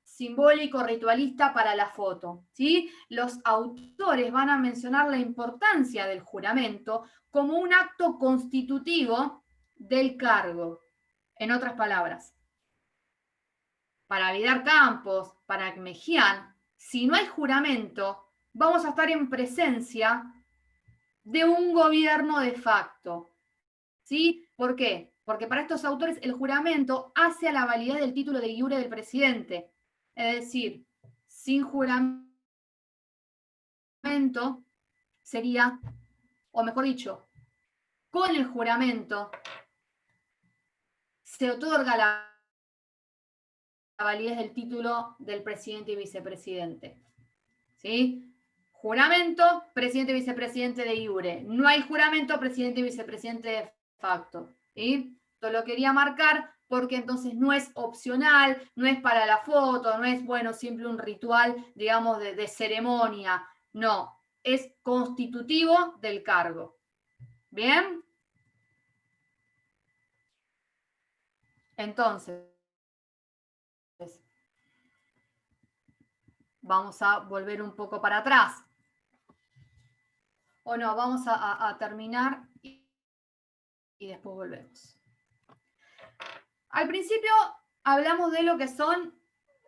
simbólico, ritualista para la foto, ¿sí? Los autores van a mencionar la importancia del juramento como un acto constitutivo del cargo. En otras palabras, para Vidar Campos, para Mejián, si no hay juramento, vamos a estar en presencia de un gobierno de facto, ¿sí? ¿Por qué? Porque para estos autores el juramento hace a la validez del título de iure del presidente. Es decir, sin juramento sería, o mejor dicho, con el juramento se otorga la validez del título del presidente y vicepresidente. ¿Sí? Juramento, presidente y vicepresidente de iure. No hay juramento, presidente y vicepresidente facto. ¿Sí? Esto lo quería marcar porque entonces no es opcional, no es para la foto, no es, bueno, simple un ritual, digamos, de ceremonia. No, es constitutivo del cargo. ¿Bien? Entonces, vamos a volver un poco para atrás. O no, vamos a terminar y después volvemos. Al principio hablamos de lo que son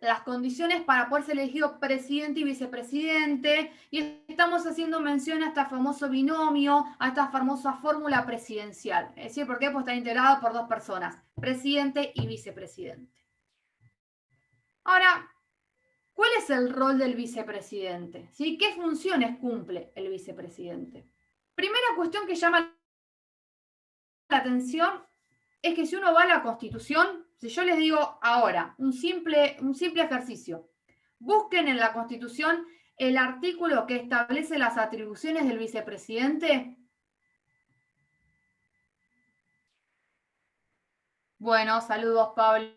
las condiciones para poder ser elegido presidente y vicepresidente, y estamos haciendo mención a este famoso binomio, a esta famosa fórmula presidencial. Es decir, ¿por qué? Pues está integrado por dos personas, presidente y vicepresidente. Ahora, ¿cuál es el rol del vicepresidente? ¿Sí? ¿Qué funciones cumple el vicepresidente? Primera cuestión que llama la atención es que si uno va a la Constitución, si yo les digo ahora, un simple ejercicio, busquen en la Constitución el artículo que establece las atribuciones del vicepresidente. Bueno, saludos, Pablo.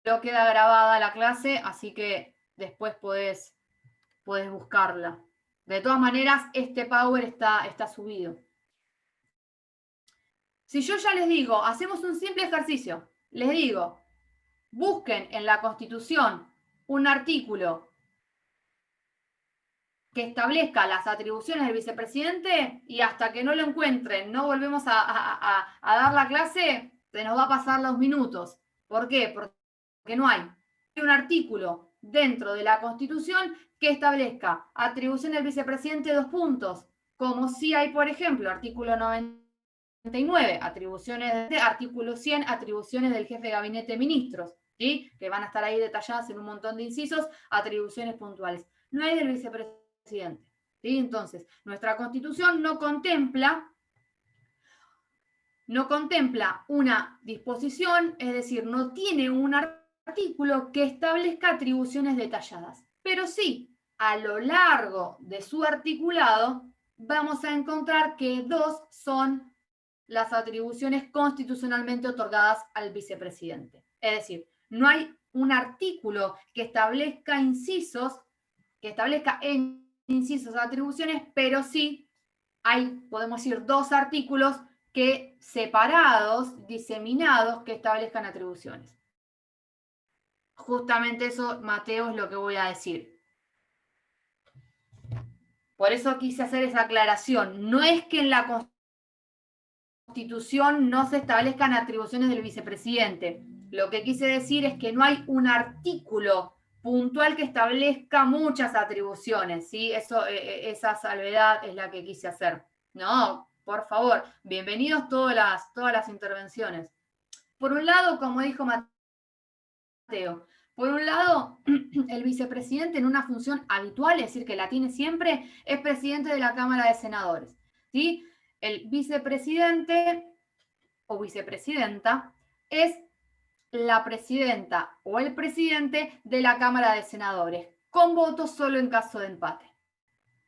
Queda grabada la clase, así que después podés buscarla. De todas maneras, este Power está subido. Si yo ya les digo, hacemos un simple ejercicio, les digo, busquen en la Constitución un artículo que establezca las atribuciones del vicepresidente y hasta que no lo encuentren, no volvemos a dar la clase, se nos va a pasar los minutos. ¿Por qué? Porque no hay un artículo dentro de la Constitución que establezca atribuciones del vicepresidente, dos puntos, como si hay, por ejemplo, artículo 99, artículo 100, atribuciones del jefe de gabinete de ministros, ¿sí? Que van a estar ahí detalladas en un montón de incisos, atribuciones puntuales. No hay del vicepresidente, ¿sí? Entonces, nuestra Constitución no contempla una disposición, es decir, no tiene un artículo que establezca atribuciones detalladas, pero sí, a lo largo de su articulado, vamos a encontrar que dos son las atribuciones constitucionalmente otorgadas al vicepresidente. Es decir, no hay un artículo que establezca en incisos atribuciones, pero sí hay, podemos decir, dos artículos que separados, diseminados, que establezcan atribuciones. Justamente eso, Mateo, es lo que voy a decir. Por eso quise hacer esa aclaración. No es que en la Constitución no se establezcan atribuciones del vicepresidente. Lo que quise decir es que no hay un artículo puntual que establezca muchas atribuciones, ¿sí? Esa salvedad es la que quise hacer. No, por favor, bienvenidos todas las intervenciones. Por un lado, como dijo Mateo, por un lado, el vicepresidente en una función habitual, es decir, que la tiene siempre, es presidente de la Cámara de Senadores, ¿sí? El vicepresidente o vicepresidenta es la presidenta o el presidente de la Cámara de Senadores, con votos solo en caso de empate,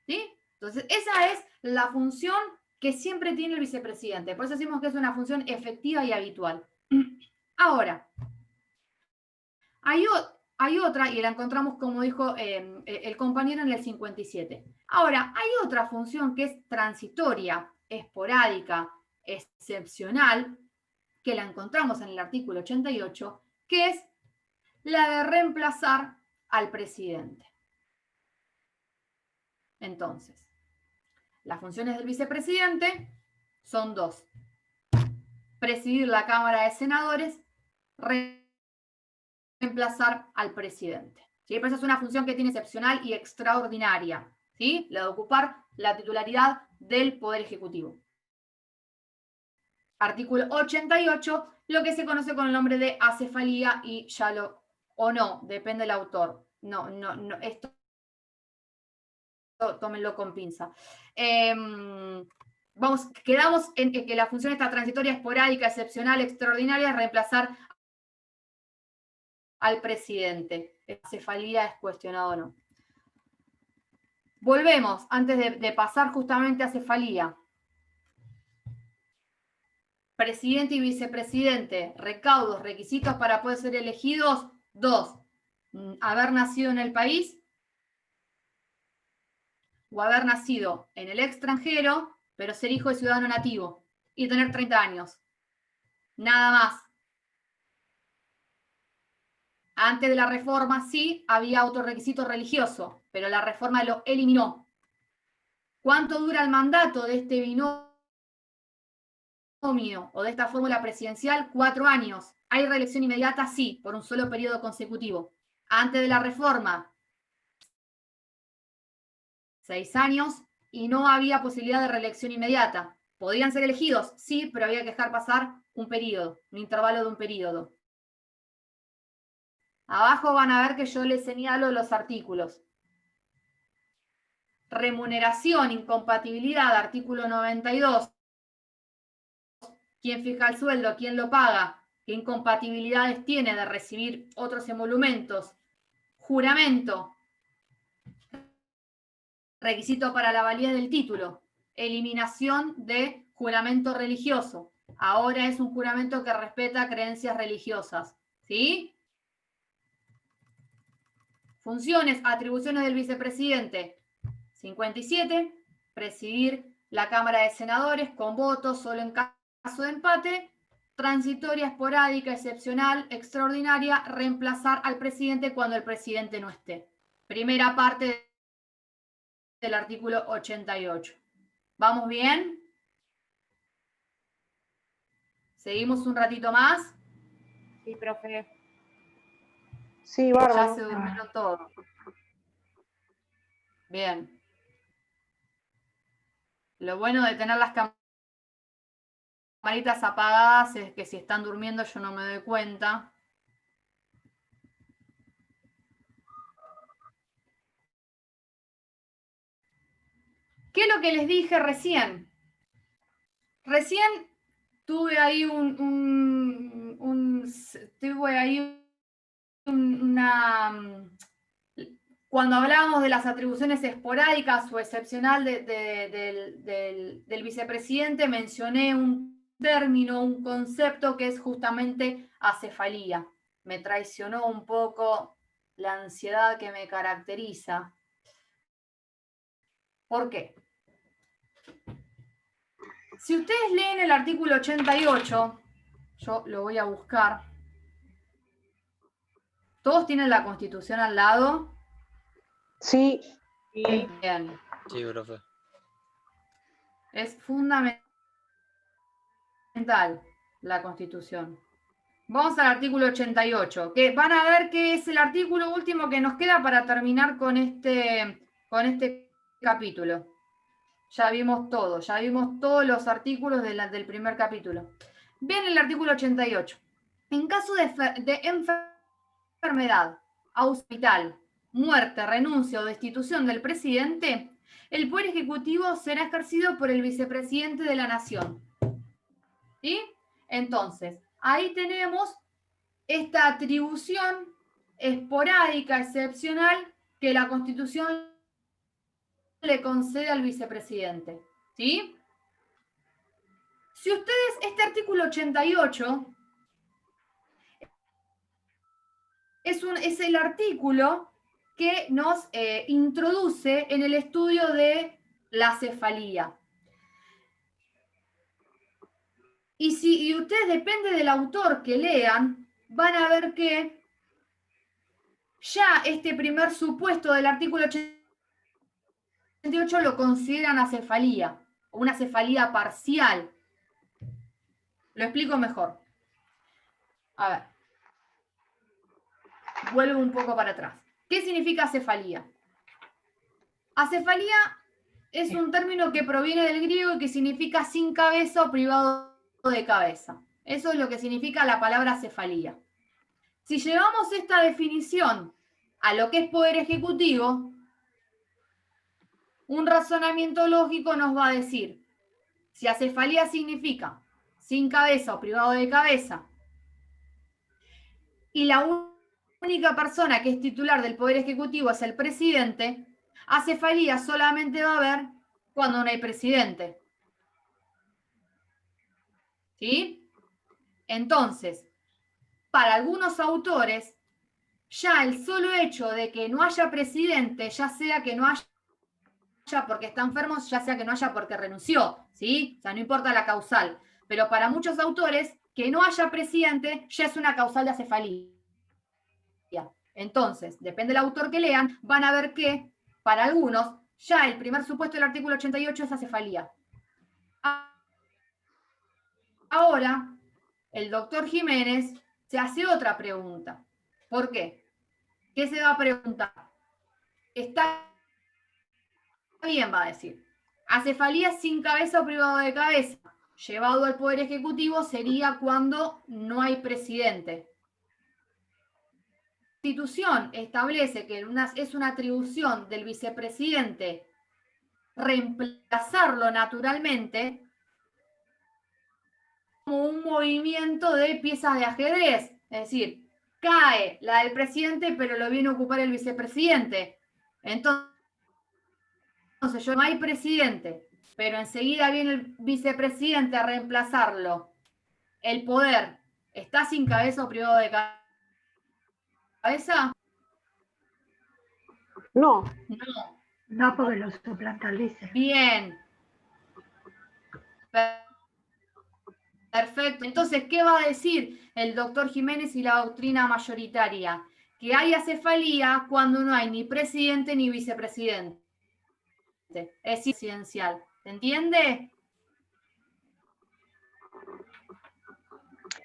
¿sí? Entonces, esa es la función que siempre tiene el vicepresidente. Por eso decimos que es una función efectiva y habitual. Ahora, hay otra, y la encontramos, como dijo el compañero, en el 57. Ahora, hay otra función que es transitoria, esporádica, excepcional, que la encontramos en el artículo 88, que es la de reemplazar al presidente. Entonces, las funciones del vicepresidente son dos: presidir la Cámara de Senadores, reemplazar al presidente. ¿Sí? Pero esa es una función que tiene excepcional y extraordinaria, ¿sí? La de ocupar la titularidad del Poder Ejecutivo. Artículo 88, lo que se conoce con el nombre de acefalía, y ya lo, o no, depende del autor. No, esto tómenlo con pinza. Quedamos en que la función está transitoria, esporádica, excepcional, extraordinaria, es reemplazar al presidente. Acefalía es cuestionado o no. Volvemos, antes de pasar justamente a acefalía. presidente y vicepresidente, recaudos, requisitos para poder ser elegidos, 2, haber nacido en el país o haber nacido en el extranjero, pero ser hijo de ciudadano nativo y tener 30 años. Nada más. Antes de la reforma sí había otro requisito religioso, pero la reforma lo eliminó. ¿Cuánto dura el mandato de este binomio o de esta fórmula presidencial? 4 años. ¿Hay reelección inmediata? Sí, por un solo periodo consecutivo. Antes de la reforma, 6 años y no había posibilidad de reelección inmediata. ¿Podían ser elegidos? Sí, pero había que dejar pasar un periodo, un intervalo de un periodo. Abajo van a ver que yo les señalo los artículos. Remuneración, incompatibilidad, artículo 92. ¿Quién fija el sueldo? ¿Quién lo paga? ¿Qué incompatibilidades tiene de recibir otros emolumentos? Juramento. Requisito para la validez del título. Eliminación de juramento religioso. Ahora es un juramento que respeta creencias religiosas. ¿Sí? Funciones, atribuciones del vicepresidente. 57. Presidir la Cámara de Senadores con votos solo en caso de empate. Transitoria, esporádica, excepcional, extraordinaria. Reemplazar al presidente cuando el presidente no esté. Primera parte del artículo 88. ¿Vamos bien? ¿Seguimos un ratito más? Sí, profe. Sí, Ya bárbaro. se durmieron todos. Bien. Lo bueno de tener las camaritas apagadas es que si están durmiendo yo no me doy cuenta. ¿Qué es lo que les dije recién? Recién tuve ahí cuando hablábamos de las atribuciones esporádicas o excepcional del vicepresidente, mencioné un término, un concepto que es justamente acefalía. Me traicionó un poco la ansiedad que me caracteriza. ¿Por qué? Si ustedes leen el artículo 88, yo lo voy a buscar. ¿Todos tienen la Constitución al lado? Sí, Bien. Sí, profe. Es fundamental la Constitución. Vamos al artículo 88, que van a ver que es el artículo último que nos queda para terminar con este capítulo. Ya vimos todos los artículos del primer capítulo. Bien, el artículo 88. En caso de enfermedad, hospital, muerte, renuncia o destitución del presidente, el poder ejecutivo será ejercido por el vicepresidente de la nación. ¿Sí? Entonces, ahí tenemos esta atribución esporádica, excepcional, que la Constitución le concede al vicepresidente. ¿Sí? Si ustedes, este artículo 88 es el artículo que nos introduce en el estudio de la cefalía. Y ustedes, depende del autor que lean, van a ver que ya este primer supuesto del artículo 88 lo consideran acefalía, o una cefalía parcial. Lo explico mejor. A ver. Vuelvo un poco para atrás. ¿Qué significa acefalía? Acefalía es un término que proviene del griego y que significa sin cabeza o privado de cabeza. Eso es lo que significa la palabra cefalía. Si llevamos esta definición a lo que es poder ejecutivo, un razonamiento lógico nos va a decir, si acefalía significa sin cabeza o privado de cabeza, y la única persona que es titular del Poder Ejecutivo es el presidente, acefalía solamente va a haber cuando no hay presidente. ¿Sí? Entonces, para algunos autores, ya el solo hecho de que no haya presidente, ya sea que no haya porque está enfermo, ya sea que no haya porque renunció, ¿sí? O sea, no importa la causal. Pero para muchos autores, que no haya presidente ya es una causal de acefalía. Entonces, depende del autor que lean, van a ver que, para algunos, ya el primer supuesto del artículo 88 es acefalía. Ahora, el doctor Jiménez se hace otra pregunta. ¿Por qué? ¿Qué se va a preguntar? Está bien, va a decir. Acefalía sin cabeza o privado de cabeza, llevado al Poder Ejecutivo, sería cuando no hay presidente. La Constitución establece que es una atribución del vicepresidente reemplazarlo naturalmente como un movimiento de piezas de ajedrez. Es decir, cae la del presidente, pero lo viene a ocupar el vicepresidente. Entonces, no hay presidente, pero enseguida viene el vicepresidente a reemplazarlo. El poder está sin cabeza o privado de cabeza. No. No. No, porque lo suplanta el vice. Bien. Perfecto. Entonces, ¿qué va a decir el doctor Jiménez y la doctrina mayoritaria? Que hay acefalía cuando no hay ni presidente ni vicepresidente. Es presidencial. ¿Se entiende?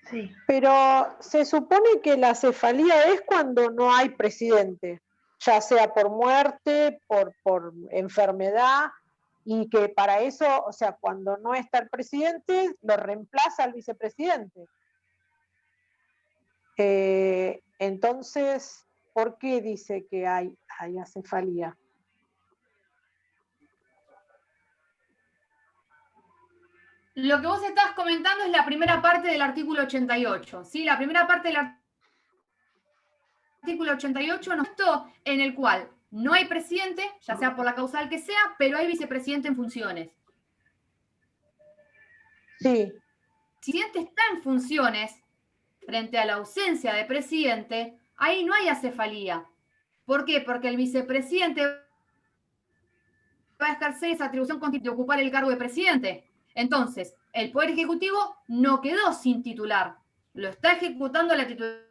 Sí. Pero se supone que la cefalía es cuando no hay presidente, ya sea por muerte, por enfermedad, y que para eso, o sea, cuando no está el presidente, lo reemplaza el vicepresidente. Entonces, ¿por qué dice que hay acefalía? Lo que vos estás comentando es la primera parte del artículo 88, ¿sí? La primera parte del artículo 88 en el cual no hay presidente, ya sea por la causal que sea, pero hay vicepresidente en funciones. Sí. Si el presidente está en funciones frente a la ausencia de presidente, ahí no hay acefalía. ¿Por qué? Porque el vicepresidente va a ejercer esa atribución de ocupar el cargo de presidente. Entonces, el Poder Ejecutivo no quedó sin titular. Lo está ejecutando la titularidad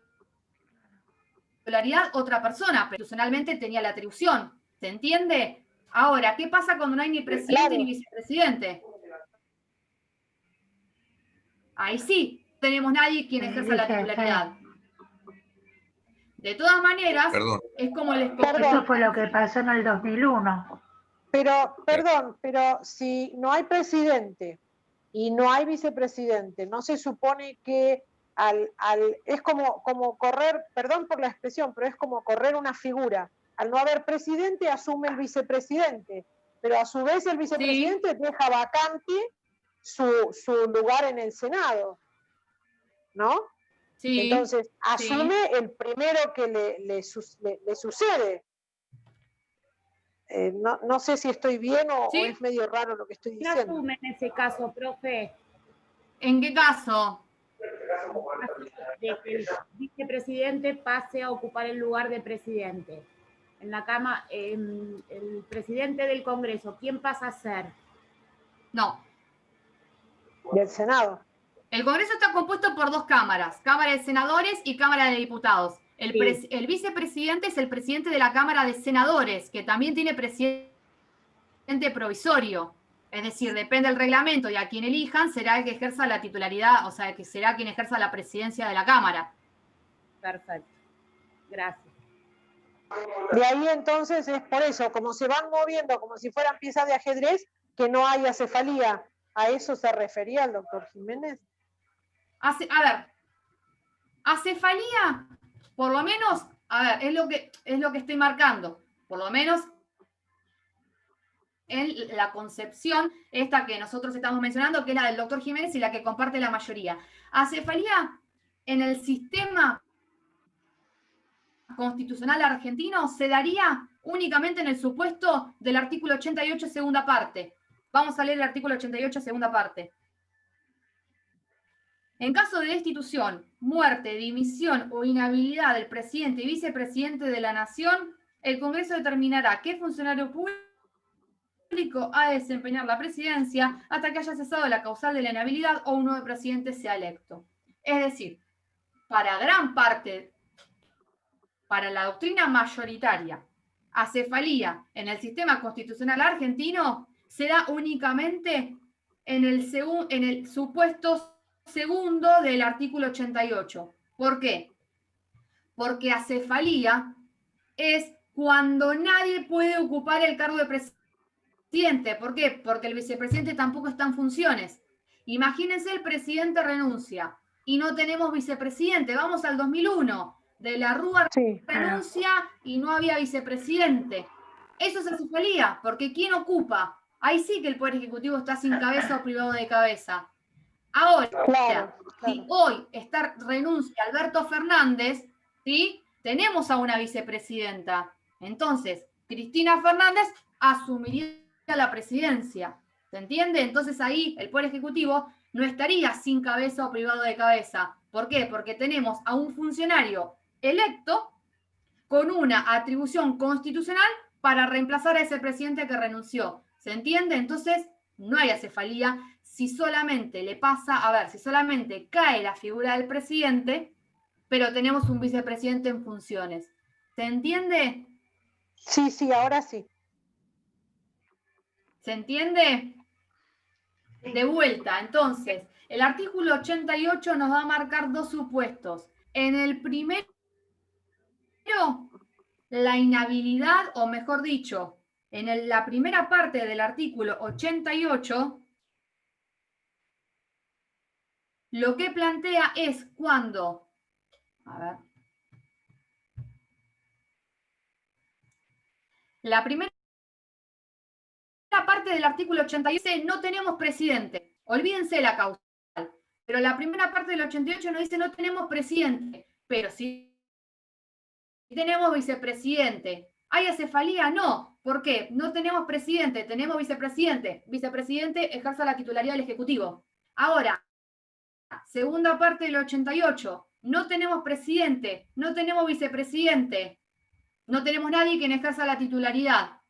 otra persona, pero institucionalmente tenía la atribución. ¿Se entiende? Ahora, ¿qué pasa cuando no hay ni presidente ni vicepresidente? Ahí sí, tenemos nadie quien ejerza la titularidad. De todas maneras, es como les comenté. Eso fue lo que pasó en el 2001. Pero, perdón, pero si no hay presidente y no hay vicepresidente, ¿no se supone que es como correr, perdón por la expresión, pero es como correr una figura? Al no haber presidente, asume el vicepresidente, pero a su vez el vicepresidente deja vacante su lugar en el Senado, ¿no? Sí. Entonces, asume el primero que le sucede. No sé si estoy bien o es medio raro lo que estoy ¿Qué diciendo. asume en ese caso, profe? ¿En qué caso? De que el vicepresidente pase a ocupar el lugar de presidente. En la Cámara, el presidente del Congreso, ¿quién pasa a ser? No. Del Senado. El Congreso está compuesto por dos cámaras, Cámara de Senadores y Cámara de Diputados. El vicepresidente es el presidente de la Cámara de Senadores, que también tiene presidente provisorio. Es decir, depende del reglamento y a quien elijan será el que ejerza la titularidad, o sea, que será quien ejerza la presidencia de la Cámara. Perfecto. Gracias. De ahí entonces es por eso, como se van moviendo como si fueran piezas de ajedrez, que no hay acefalía. ¿A eso se refería el doctor Jiménez? A ver, acefalía, por lo menos, a ver, es lo que estoy marcando, por lo menos en la concepción esta que nosotros estamos mencionando, que es la del doctor Jiménez y la que comparte la mayoría. Acefalía en el sistema constitucional argentino se daría únicamente en el supuesto del artículo 88, segunda parte. Vamos a leer el artículo 88, segunda parte. En caso de destitución, muerte, dimisión o inhabilidad del presidente y vicepresidente de la Nación, el Congreso determinará qué funcionario público ha de desempeñar la presidencia hasta que haya cesado la causal de la inhabilidad o un nuevo presidente sea electo. Es decir, para gran parte, para la doctrina mayoritaria, acefalía en el sistema constitucional argentino se da únicamente en el supuesto segundo del artículo 88. ¿Por qué? Porque acefalía es cuando nadie puede ocupar el cargo de presidente. ¿Por qué? Porque el vicepresidente tampoco está en funciones. Imagínense, el presidente renuncia y no tenemos vicepresidente. Vamos al 2001. De la Rúa renuncia y no había vicepresidente. Eso es acefalía, porque ¿quién ocupa? Ahí sí que el Poder Ejecutivo está sin cabeza o privado de cabeza. Ahora, si hoy renuncia Alberto Fernández, ¿sí? Tenemos a una vicepresidenta. Entonces, Cristina Fernández asumiría la presidencia. ¿Se entiende? Entonces ahí el Poder Ejecutivo no estaría sin cabeza o privado de cabeza. ¿Por qué? Porque tenemos a un funcionario electo con una atribución constitucional para reemplazar a ese presidente que renunció. ¿Se entiende? Entonces, no hay acefalía si solamente si solamente cae la figura del presidente, pero tenemos un vicepresidente en funciones. ¿Se entiende? Sí, ahora sí. ¿Se entiende? De vuelta, entonces, el artículo 88 nos va a marcar dos supuestos. En el primero, la inhabilidad, o mejor dicho, en la primera parte del artículo 88, lo que plantea es cuando, la primera parte del artículo 88 dice no tenemos presidente, olvídense de la causal, pero la primera parte del 88 nos dice no tenemos presidente, pero sí tenemos vicepresidente. ¿Hay acefalía? No. ¿Por qué? No tenemos presidente, tenemos vicepresidente. Vicepresidente ejerce la titularidad del Ejecutivo. Ahora, segunda parte del 88, no tenemos presidente, no tenemos vicepresidente, no tenemos nadie que ejerza la titularidad.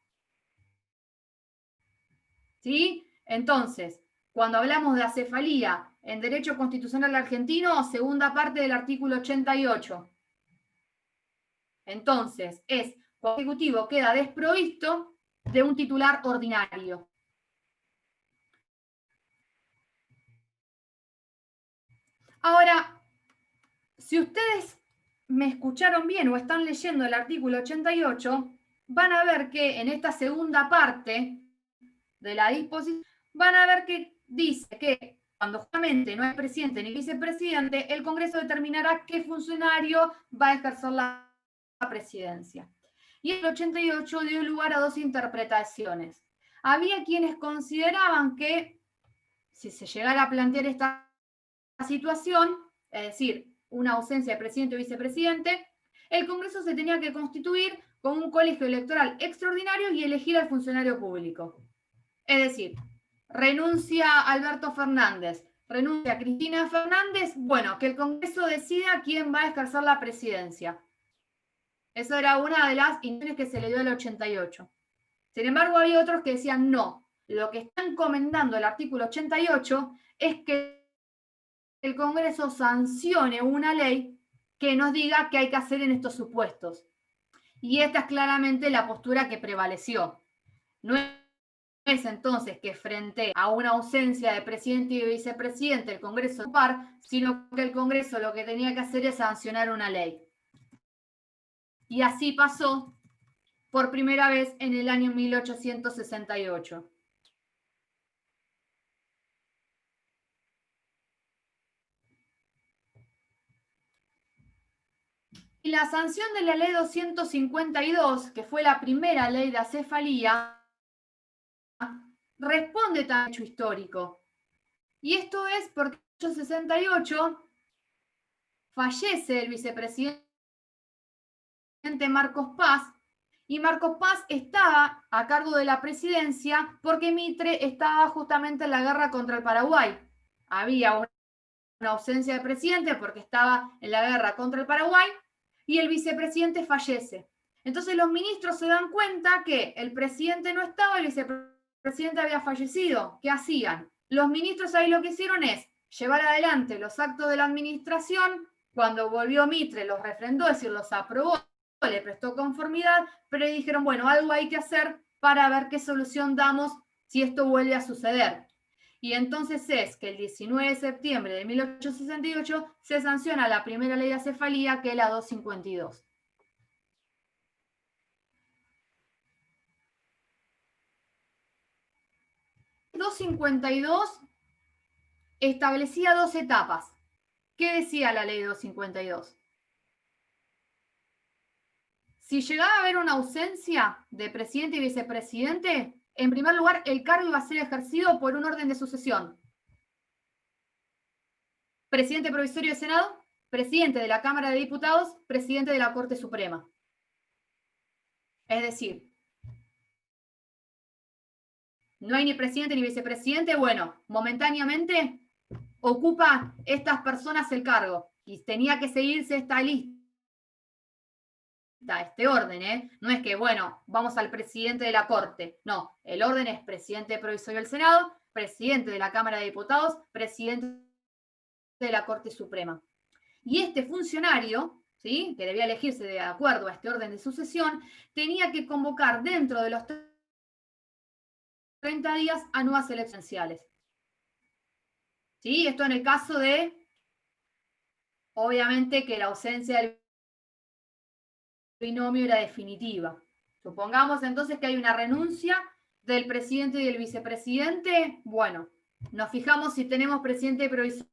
¿Sí? Entonces, cuando hablamos de acefalía en derecho constitucional argentino, segunda parte del artículo 88. Entonces, cuando el Ejecutivo queda desprovisto de un titular ordinario. Ahora, si ustedes me escucharon bien o están leyendo el artículo 88, van a ver que en esta segunda parte de la disposición, van a ver que dice que cuando justamente no hay presidente ni vicepresidente, el Congreso determinará qué funcionario va a ejercer la presidencia. Y el 88 dio lugar a dos interpretaciones. Había quienes consideraban que si se llegara a plantear esta situación, es decir, una ausencia de presidente o vicepresidente, el Congreso se tenía que constituir con un colegio electoral extraordinario y elegir al funcionario público. Es decir, renuncia Alberto Fernández, renuncia Cristina Fernández, bueno, que el Congreso decida quién va a ejercer la presidencia. Eso era una de las intenciones que se le dio al 88. Sin embargo, había otros que decían no. Lo que está encomendando el artículo 88 es que el Congreso sancione una ley que nos diga qué hay que hacer en estos supuestos. Y esta es claramente la postura que prevaleció. No es entonces que frente a una ausencia de presidente y vicepresidente el Congreso par, sino que el Congreso lo que tenía que hacer es sancionar una ley. Y así pasó por primera vez en el año 1868. Y la sanción de la ley 252, que fue la primera ley de acefalía, responde a un hecho histórico. Y esto es porque en 1868 fallece el vicepresidente Marcos Paz, y Marcos Paz estaba a cargo de la presidencia porque Mitre estaba justamente en la guerra contra el Paraguay. Había ausencia del presidente porque estaba en la guerra contra el Paraguay y el vicepresidente fallece. Entonces los ministros se dan cuenta que el presidente no estaba, el vicepresidente había fallecido. ¿Qué hacían? Los ministros ahí lo que hicieron es llevar adelante los actos de la administración. Cuando volvió Mitre los refrendó, es decir, los aprobó, le prestó conformidad, pero dijeron, bueno, algo hay que hacer para ver qué solución damos si esto vuelve a suceder. Y entonces es que el 19 de septiembre de 1868 se sanciona la primera ley de acefalía, que es la 252. La 252 establecía 2 etapas. ¿Qué decía la ley 252? Si llegaba a haber una ausencia de presidente y vicepresidente, en primer lugar, el cargo iba a ser ejercido por un orden de sucesión. Presidente provisorio del Senado, presidente de la Cámara de Diputados, presidente de la Corte Suprema. Es decir, no hay ni presidente ni vicepresidente, bueno, momentáneamente ocupa estas personas el cargo y tenía que seguirse esta lista, este orden, ¿eh? No es que, bueno, vamos al presidente de la Corte, no, el orden es presidente provisorio del Senado, presidente de la Cámara de Diputados, presidente de la Corte Suprema. Y este funcionario, ¿sí?, que debía elegirse de acuerdo a este orden de sucesión, tenía que convocar dentro de los 30 días a nuevas elecciones presidenciales. ¿Sí? Esto en el caso de, obviamente, que la ausencia del binomio era definitiva. Supongamos entonces que hay una renuncia del presidente y del vicepresidente. Bueno, nos fijamos si tenemos presidente provisorio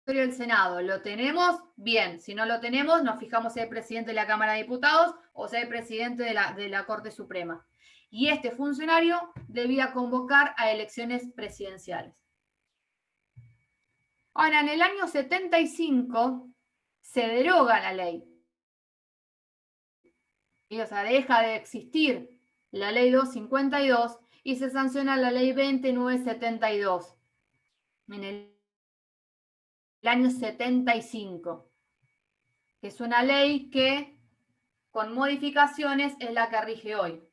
del Senado. ¿Lo tenemos? Bien. Si no lo tenemos, nos fijamos si hay presidente de la Cámara de Diputados o si hay presidente de la Corte Suprema. Y este funcionario debía convocar a elecciones presidenciales. Ahora, en el año 75 se deroga la ley. Y, o sea, deja de existir la ley 252 y se sanciona la ley 2972 en el año 75, que es una ley que con modificaciones es la que rige hoy.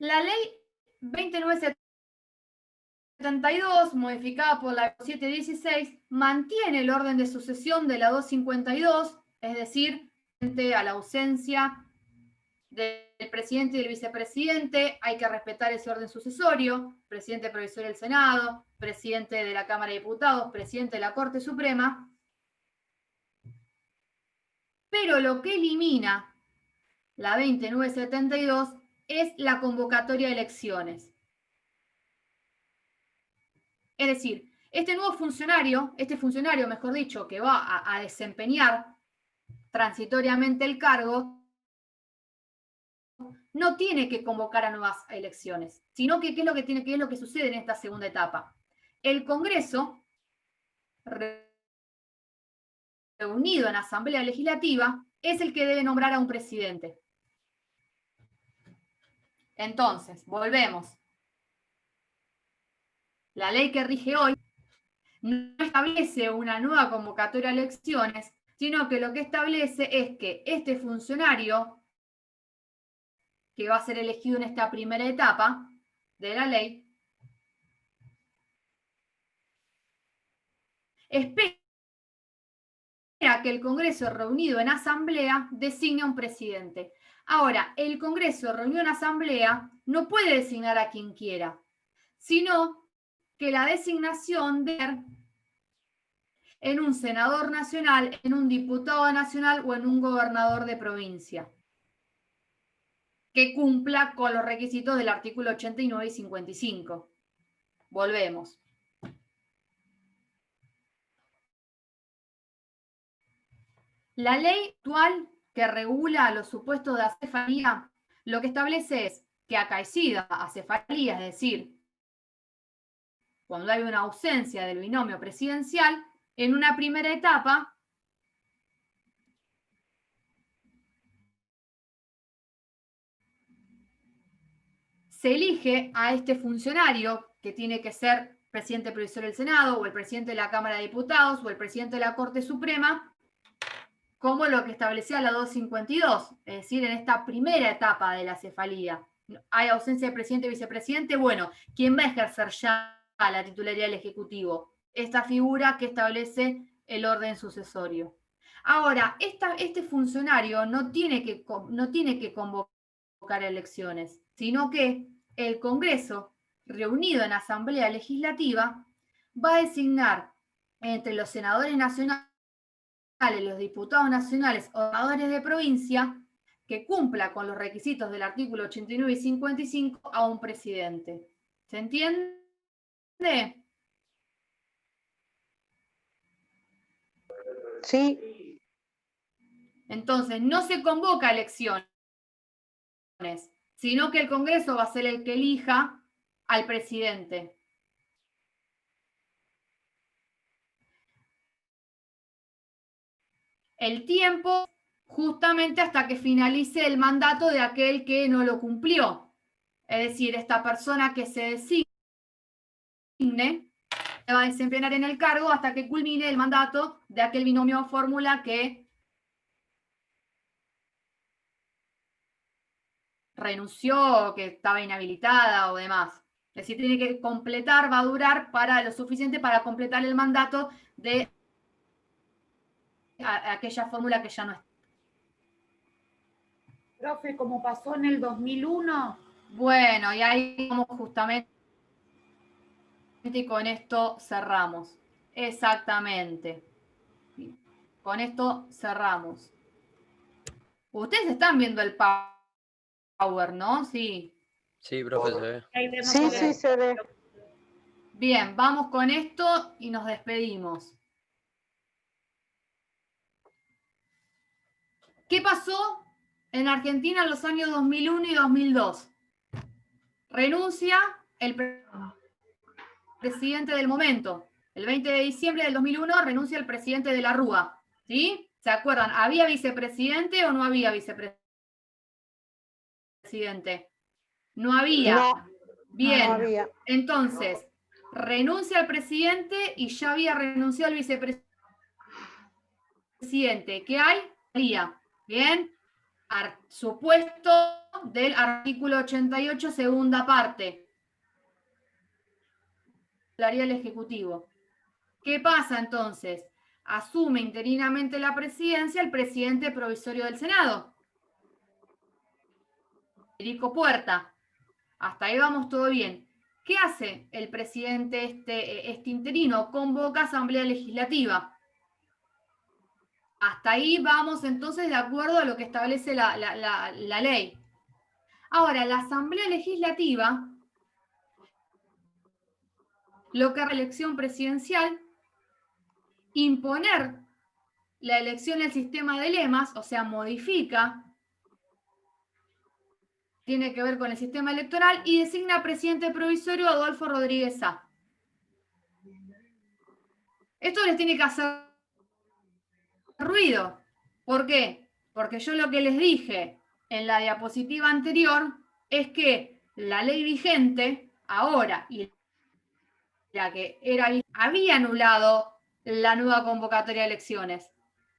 La ley 2972, modificada por la 716, mantiene el orden de sucesión de la 252, es decir, frente a la ausencia del presidente y del vicepresidente, hay que respetar ese orden sucesorio, presidente provisorio del Senado, presidente de la Cámara de Diputados, presidente de la Corte Suprema. Pero lo que elimina la 2972 es la convocatoria de elecciones. Es decir, este funcionario, mejor dicho, que va a desempeñar transitoriamente el cargo, no tiene que convocar a nuevas elecciones, sino que ¿qué es lo que sucede en esta segunda etapa? El Congreso, reunido en Asamblea Legislativa, es el que debe nombrar a un presidente. Entonces, volvemos. La ley que rige hoy no establece una nueva convocatoria a elecciones, sino que lo que establece es que este funcionario que va a ser elegido en esta primera etapa de la ley, espera que el Congreso reunido en asamblea designe a un presidente. Ahora, el Congreso reunido en asamblea no puede designar a quien quiera, sino que la designación debe ser en un senador nacional, en un diputado nacional o en un gobernador de provincia, que cumpla con los requisitos del artículo 89 y 55. Volvemos. La ley actual que regula los supuestos de acefalía, lo que establece es que acaecida acefalía, es decir, cuando hay una ausencia del binomio presidencial, en una primera etapa, se elige a este funcionario, que tiene que ser presidente provisorio del Senado, o el presidente de la Cámara de Diputados, o el presidente de la Corte Suprema, como lo que establecía la 252, es decir, en esta primera etapa de la cefalía. Hay ausencia de presidente y vicepresidente, bueno, ¿quién va a ejercer ya la titularidad del Ejecutivo? Esta figura que establece el orden sucesorio. Ahora, este funcionario no tiene que convocar elecciones, sino que el Congreso, reunido en Asamblea Legislativa, va a designar entre los senadores nacionales, los diputados nacionales o senadores de provincia que cumpla con los requisitos del artículo 89 y 55 a un presidente. ¿Se entiende? Sí. Entonces, no se convoca elecciones, sino que el Congreso va a ser el que elija al presidente. El tiempo justamente hasta que finalice el mandato de aquel que no lo cumplió. Es decir, esta persona que se designe se va a desempeñar en el cargo hasta que culmine el mandato de aquel binomio o fórmula que renunció, que estaba inhabilitada o demás. Es decir, tiene que completar, va a durar para lo suficiente para completar el mandato de aquella fórmula que ya no está. Profe, como pasó en el 2001. Bueno, y ahí vamos justamente y con esto cerramos. Exactamente. Con esto cerramos. Ustedes están viendo el Power, ¿no? Sí. Sí, profe, se ve. Ahí vemos Sí, que- sí, se ve. Bien, vamos con esto y nos despedimos. ¿Qué pasó en Argentina en los años 2001 y 2002? Renuncia el presidente del momento. El 20 de diciembre del 2001 renuncia el presidente de la Rúa. ¿Sí? ¿Se acuerdan? ¿Había vicepresidente o no había vicepresidente? No había. No, Bien. no había. Entonces, renuncia el presidente y ya había renunciado el vicepresidente. ¿Qué hay? Bien. Supuesto del artículo 88, segunda parte. Daría el Ejecutivo. ¿Qué pasa entonces? Asume interinamente la presidencia el presidente provisorio del Senado, Federico Puerta. Hasta ahí vamos todo bien. ¿Qué hace el presidente este interino? Convoca asamblea legislativa. Hasta ahí vamos entonces de acuerdo a lo que establece la ley. Ahora, la asamblea legislativa, lo que es la elección presidencial, imponer la elección del sistema de lemas, o sea, modifica, tiene que ver con el sistema electoral y designa presidente provisorio a Adolfo Rodríguez Sá. Esto les tiene que hacer ruido. ¿Por qué? Porque yo lo que les dije en la diapositiva anterior es que la ley vigente ahora y la que había anulado la nueva convocatoria de elecciones.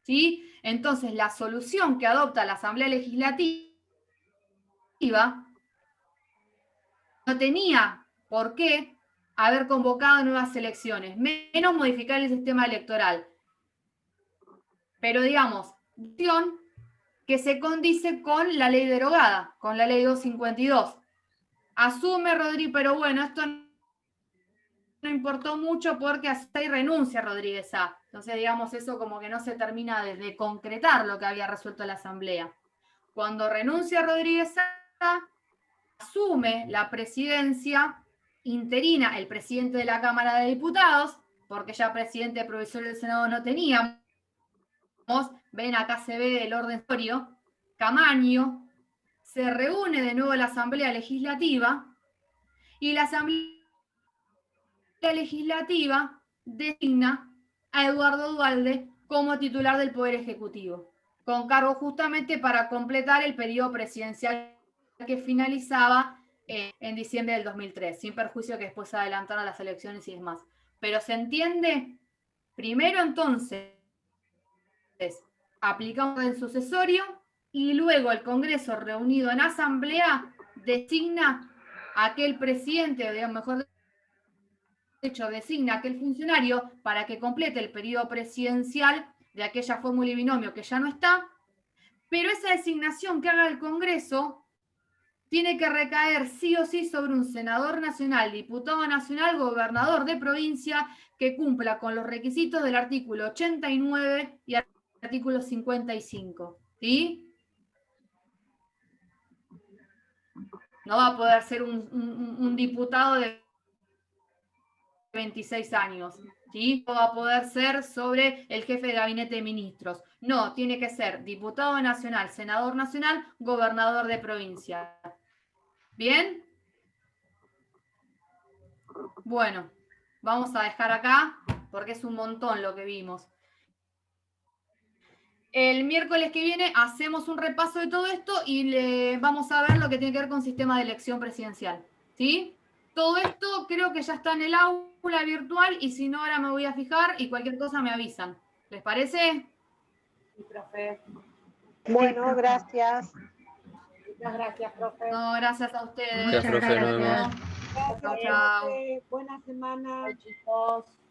¿Sí? Entonces, la solución que adopta la Asamblea Legislativa no tenía por qué haber convocado nuevas elecciones, menos modificar el sistema electoral. Pero digamos, que se condice con la ley derogada, con la ley 252. Asume Rodríguez, pero bueno, esto no importó mucho porque hasta ahí renuncia Rodríguez Sá. Entonces, digamos, eso como que no se termina de concretar lo que había resuelto la Asamblea. Cuando renuncia Rodríguez Sá, asume la presidencia interina el presidente de la Cámara de Diputados, porque ya presidente provisorio del Senado no teníamos. Ven, acá se ve el orden historio. Camaño. Se reúne de nuevo la Asamblea Legislativa y la Asamblea Legislativa designa a Eduardo Duhalde como titular del Poder Ejecutivo, con cargo justamente para completar el periodo presidencial que finalizaba en diciembre del 2003, sin perjuicio que después se adelantaron las elecciones y demás. Pero ¿se entiende? Primero entonces, aplicamos el sucesorio y luego el Congreso reunido en asamblea designa a aquel presidente, o digamos, mejor dicho, designa a aquel funcionario para que complete el periodo presidencial de aquella fórmula y binomio que ya no está, pero esa designación que haga el Congreso tiene que recaer sí o sí sobre un senador nacional, diputado nacional, gobernador de provincia que cumpla con los requisitos del artículo 89 y artículo 55. ¿Sí? No va a poder ser un diputado de 26 años. ¿Sí? No va a poder ser sobre el jefe de gabinete de ministros. No, tiene que ser diputado nacional, senador nacional, gobernador de provincia. ¿Bien? Bueno, vamos a dejar acá porque es un montón lo que vimos. El miércoles que viene hacemos un repaso de todo esto y vamos a ver lo que tiene que ver con sistema de elección presidencial. ¿Sí? Todo esto creo que ya está en el aula virtual y si no ahora me voy a fijar y cualquier cosa me avisan. ¿Les parece? Sí, profe. Bueno, gracias. Muchas gracias, profe. No, gracias a ustedes. Gracias, profe, nos vemos. gracias. Gracias, Chao, chao. profe. Buena semana. Chao, chicos.